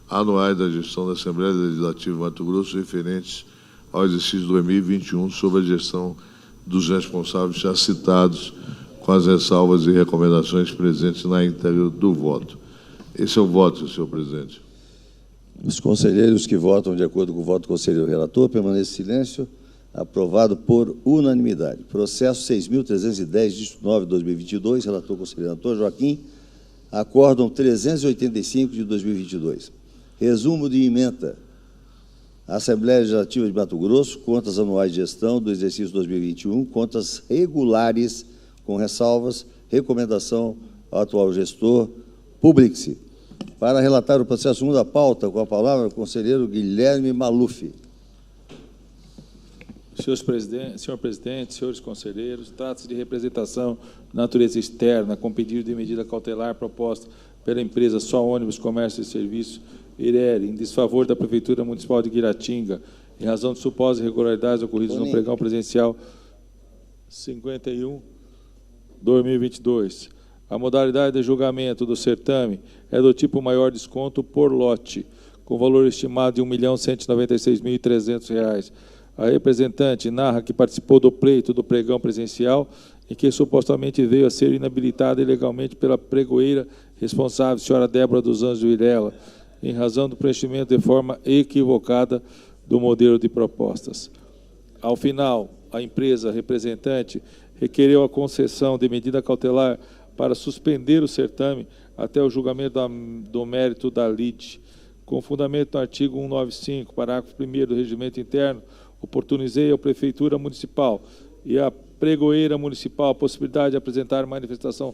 anuais da gestão da Assembleia Legislativa de Mato Grosso referentes ao exercício 2021 sobre a gestão dos responsáveis já citados, com as ressalvas e recomendações presentes na íntegra do voto. Esse é o voto, senhor presidente. Os conselheiros que votam de acordo com o voto do conselheiro relator permanecem em silêncio. Aprovado por unanimidade. Processo 6.310, dígito 9, 2022, relator conselheiro Antônio Joaquim. Acórdão 385 de 2022. Resumo de ementa. Assembleia Legislativa de Mato Grosso, contas anuais de gestão do exercício 2021, contas regulares, com ressalvas, recomendação ao atual gestor, publique-se. Para relatar o processo 1 da pauta, com a palavra o conselheiro Guilherme Maluf. Senhor presidente, senhores conselheiros, trata-se de representação de natureza externa, com pedido de medida cautelar proposta pela empresa Só Ônibus Comércio e Serviço, IRERE, em desfavor da Prefeitura Municipal de Guiratinga, em razão de supostas irregularidades ocorridas no pregão presencial 51/2022. A modalidade de julgamento do certame é do tipo maior desconto por lote, com valor estimado de R$ 1.196.300. A representante narra que participou do pleito do pregão presencial em que supostamente veio a ser inabilitada ilegalmente pela pregoeira responsável, senhora Débora dos Anjos Vilela, em razão do preenchimento de forma equivocada do modelo de propostas. Ao final, a empresa representante requereu a concessão de medida cautelar para suspender o certame até o julgamento do mérito da lide. Com fundamento no artigo 195, parágrafo 1º do Regimento Interno, oportunizei à Prefeitura Municipal e à Pregoeira Municipal a possibilidade de apresentar manifestação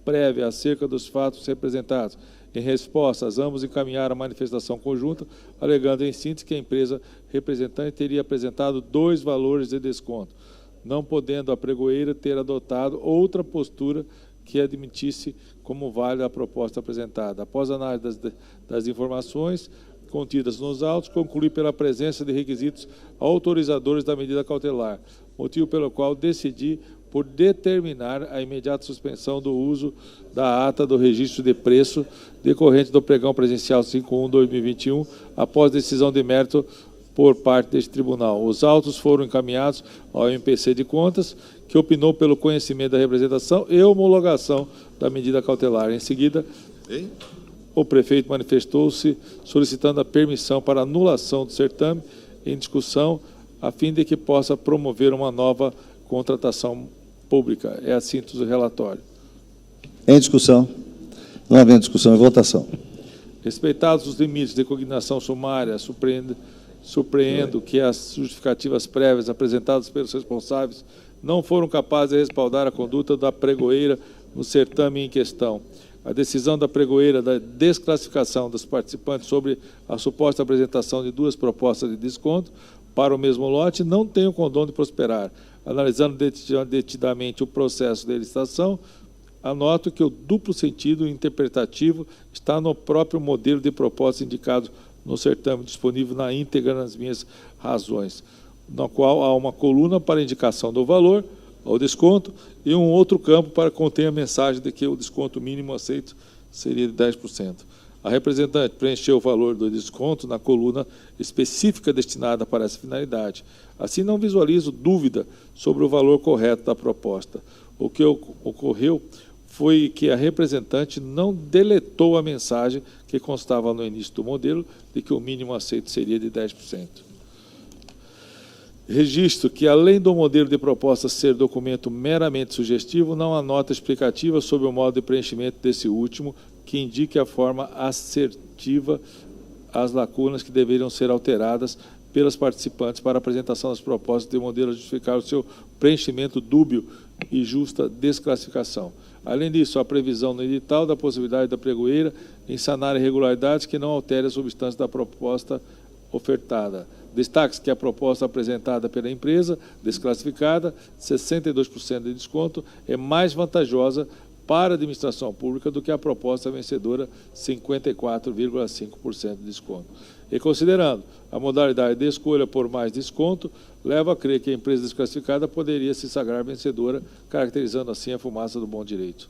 prévia acerca dos fatos representados. Em resposta, ambos encaminharam a manifestação conjunta, alegando em síntese que a empresa representante teria apresentado 2 valores de desconto, não podendo a pregoeira ter adotado outra postura que admitisse como válida a proposta apresentada. Após a análise das informações contidas nos autos, conclui pela presença de requisitos autorizadores da medida cautelar, motivo pelo qual decidi por determinar a imediata suspensão do uso da ata do registro de preço decorrente do pregão presencial 51/2021, após decisão de mérito por parte deste tribunal. Os autos foram encaminhados ao MPC de Contas, que opinou pelo conhecimento da representação e homologação da medida cautelar. Em seguida, o prefeito manifestou-se solicitando a permissão para anulação do certame em discussão, a fim de que possa promover uma nova contratação pública. É a síntese do relatório. Em discussão. Não havendo discussão, em votação. Respeitados os limites de cognação sumária, surpreendo que as justificativas prévias apresentadas pelos responsáveis não foram capazes de respaldar a conduta da pregoeira no certame em questão. A decisão da pregoeira da desclassificação dos participantes sobre a suposta apresentação de 2 propostas de desconto para o mesmo lote não tem o condão de prosperar. Analisando detidamente o processo de licitação, anoto que o duplo sentido interpretativo está no próprio modelo de proposta indicado no certame, disponível na íntegra nas minhas razões, no qual há uma coluna para indicação do valor, ao desconto, e um outro campo para conter a mensagem de que o desconto mínimo aceito seria de 10%. A representante preencheu o valor do desconto na coluna específica destinada para essa finalidade. Assim, não visualizo dúvida sobre o valor correto da proposta. O que ocorreu foi que a representante não deletou a mensagem que constava no início do modelo de que o mínimo aceito seria de 10%. Registro que, além do modelo de proposta ser documento meramente sugestivo, não há nota explicativa sobre o modo de preenchimento desse último, que indique a forma assertiva as lacunas que deveriam ser alteradas pelas participantes para a apresentação das propostas de modelo a justificar o seu preenchimento dúbio e justa desclassificação. Além disso, há previsão no edital da possibilidade da pregoeira em sanar irregularidades que não alterem a substância da proposta ofertada. Destaque-se que a proposta apresentada pela empresa desclassificada, 62% de desconto, é mais vantajosa para a administração pública do que a proposta vencedora, 54,5% de desconto. E considerando a modalidade de escolha por mais desconto, leva a crer que a empresa desclassificada poderia se sagrar vencedora, caracterizando assim a fumaça do bom direito.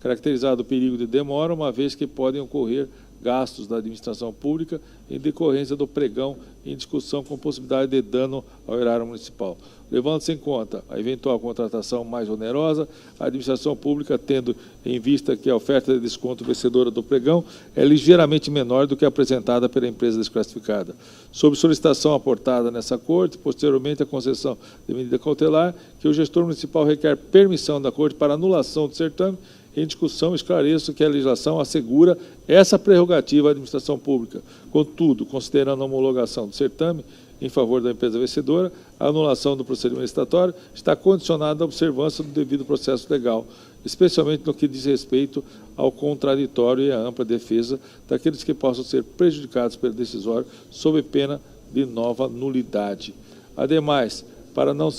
Caracterizado o perigo de demora, uma vez que podem ocorrer gastos da administração pública em decorrência do pregão em discussão com possibilidade de dano ao erário municipal. Levando-se em conta a eventual contratação mais onerosa, a administração pública, tendo em vista que a oferta de desconto vencedora do pregão é ligeiramente menor do que a apresentada pela empresa desclassificada. Sob solicitação aportada nessa Corte, posteriormente a concessão de medida cautelar, que o gestor municipal requer permissão da Corte para anulação do certame. Em discussão, esclareço que a legislação assegura essa prerrogativa à administração pública. Contudo, considerando a homologação do certame em favor da empresa vencedora, a anulação do procedimento licitatório está condicionada à observância do devido processo legal, especialmente no que diz respeito ao contraditório e à ampla defesa daqueles que possam ser prejudicados pelo decisório, sob pena de nova nulidade. Ademais, para não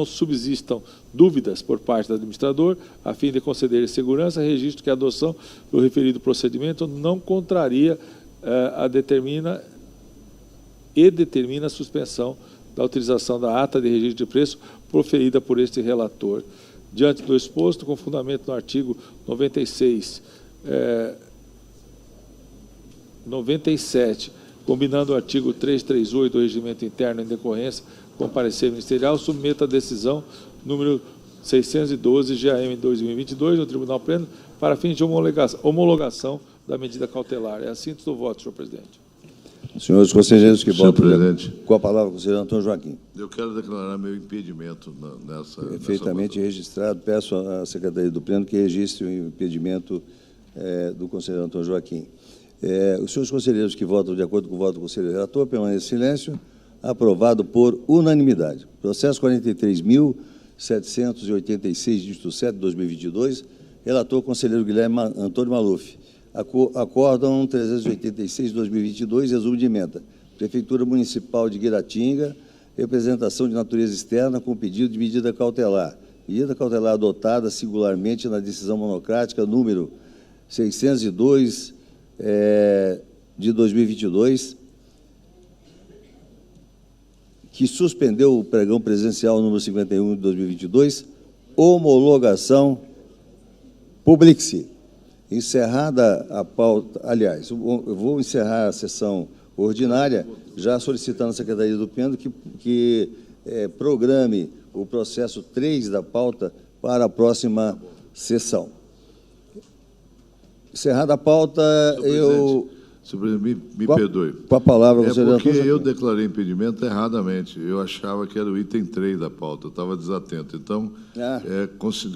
subsistam dúvidas por parte do administrador, a fim de conceder segurança, registro que a adoção do referido procedimento não contraria determina a suspensão da utilização da ata de registro de preço proferida por este relator. Diante do exposto, com fundamento no artigo 97, combinando o artigo 338 do Regimento Interno em decorrência com parecer ministerial, submeta a decisão número 612, GAM 2022, no Tribunal Pleno, para fins de homologação da medida cautelar. É a síntese do voto, senhor presidente. Senhores conselheiros que Senhor votam, presidente, com a palavra o conselheiro Antônio Joaquim. eu quero declarar meu impedimento nessa Perfeitamente registrado. Peço à Secretaria do Pleno que registre o impedimento do conselheiro Antônio Joaquim. Os senhores conselheiros que votam de acordo com o voto do conselheiro relator, permaneçam em silêncio. Aprovado por unanimidade. Processo 43.786, dígito 7, 2022, relator conselheiro Guilherme Antônio Maluf. Acórdão 386, 2022, resumo de emenda. Prefeitura Municipal de Guiratinga, representação de natureza externa com pedido de medida cautelar. Medida cautelar adotada singularmente na decisão monocrática número 602 de 2022, que suspendeu o pregão presencial número 51 de 2022, homologação publique-se. Encerrada a pauta, aliás, eu vou encerrar a sessão ordinária, já solicitando à Secretaria do Pleno que programe o processo 3 da pauta para a próxima sessão. Encerrada a pauta, Senhor presidente, me perdoe. Com a palavra, porque eu declarei impedimento erradamente. Eu achava que era o item 3 da pauta, eu estava desatento. Então,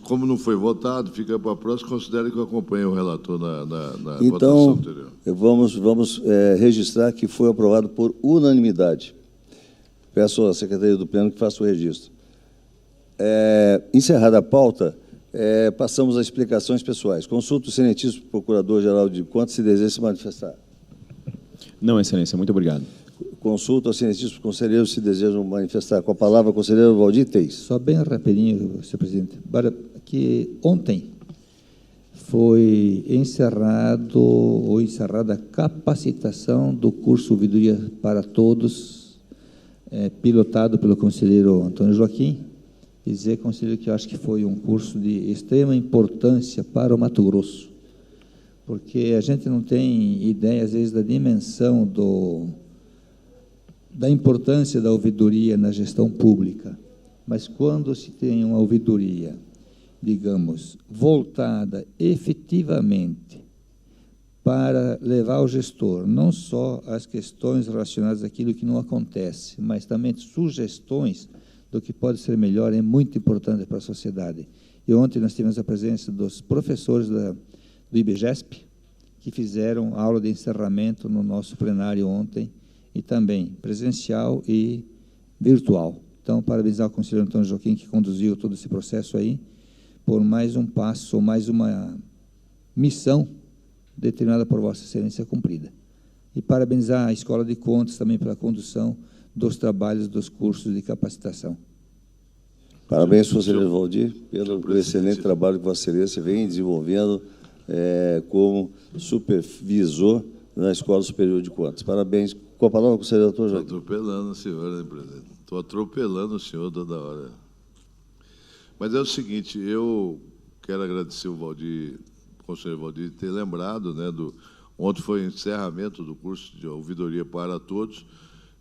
como não foi votado, fica para a próxima, considere que eu acompanho o relator na votação anterior. Vamos registrar que foi aprovado por unanimidade. Peço à Secretaria do Pleno que faça o registro. Encerrada a pauta, passamos às explicações pessoais. Consulto o excelentíssimo Procurador-Geral de Contas, se deseja se manifestar. Não, Excelência, muito obrigado. Consulto ao excelentíssimo conselheiro, se desejam manifestar. Com a palavra, o conselheiro Valdir Teis. Só bem rapidinho, senhor presidente. Que ontem foi encerrada a capacitação do curso Ouvidoria para Todos, pilotado pelo conselheiro Antônio Joaquim. E dizer, conselheiro, que eu acho que foi um curso de extrema importância para o Mato Grosso, porque a gente não tem ideia, às vezes, da dimensão da importância da ouvidoria na gestão pública, mas quando se tem uma ouvidoria, digamos, voltada efetivamente para levar ao gestor não só as questões relacionadas àquilo que não acontece, mas também sugestões do que pode ser melhor, é muito importante para a sociedade. E ontem nós tivemos a presença dos professores do IBGESP, que fizeram aula de encerramento no nosso plenário ontem, e também presencial e virtual. Então, parabenizar o conselheiro Antônio Joaquim, que conduziu todo esse processo aí, por mais um passo, ou mais uma missão determinada por Vossa Excelência cumprida. E parabenizar a Escola de Contas também pela condução dos trabalhos dos cursos de capacitação. Parabéns, conselheiro Valdir, pelo excelente trabalho que Vossa Excelência vem desenvolvendo como supervisor na Escola Superior de Contas. Parabéns. Com a palavra, conselheiro doutor Joaquim. Estou atropelando o senhor, né, presidente? Estou atropelando o senhor toda hora. Mas é o seguinte, eu quero agradecer o Valdir, o conselheiro Valdir, de ter lembrado, né, ontem foi o encerramento do curso de ouvidoria para todos,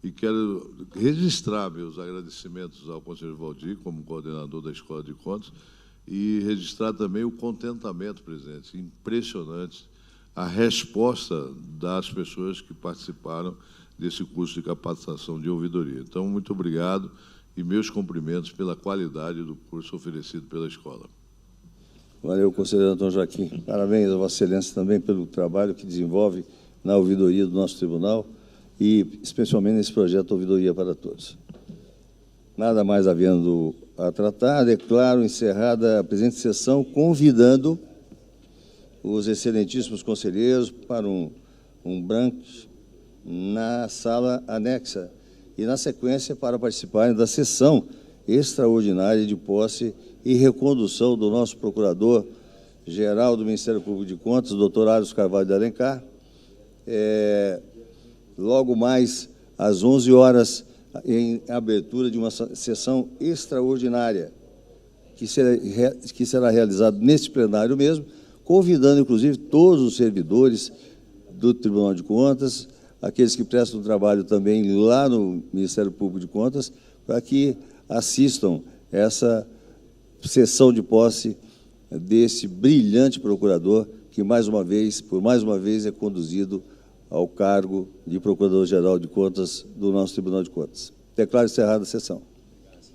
e quero registrar meus agradecimentos ao conselheiro Valdir, como coordenador da Escola de Contas, e registrar também o contentamento, presidente, impressionante, a resposta das pessoas que participaram desse curso de capacitação de ouvidoria. Então, muito obrigado e meus cumprimentos pela qualidade do curso oferecido pela escola. Valeu, conselheiro Antônio Joaquim. Parabéns a Vossa Excelência também pelo trabalho que desenvolve na ouvidoria do nosso tribunal e especialmente nesse projeto Ouvidoria para Todos. Nada mais havendo a tratar, declaro encerrada a presente sessão, convidando os excelentíssimos conselheiros para um brunch na sala anexa e, na sequência, para participarem da sessão extraordinária de posse e recondução do nosso Procurador-Geral do Ministério Público de Contas, doutor Aros Carvalho de Alencar, logo mais às 11 horas, em abertura de uma sessão extraordinária, que será realizada neste plenário mesmo, convidando, inclusive, todos os servidores do Tribunal de Contas, aqueles que prestam trabalho também lá no Ministério Público de Contas, para que assistam essa sessão de posse desse brilhante procurador que, por mais uma vez, é conduzido ao cargo de Procurador-Geral de Contas do nosso Tribunal de Contas. Declaro encerrada a sessão.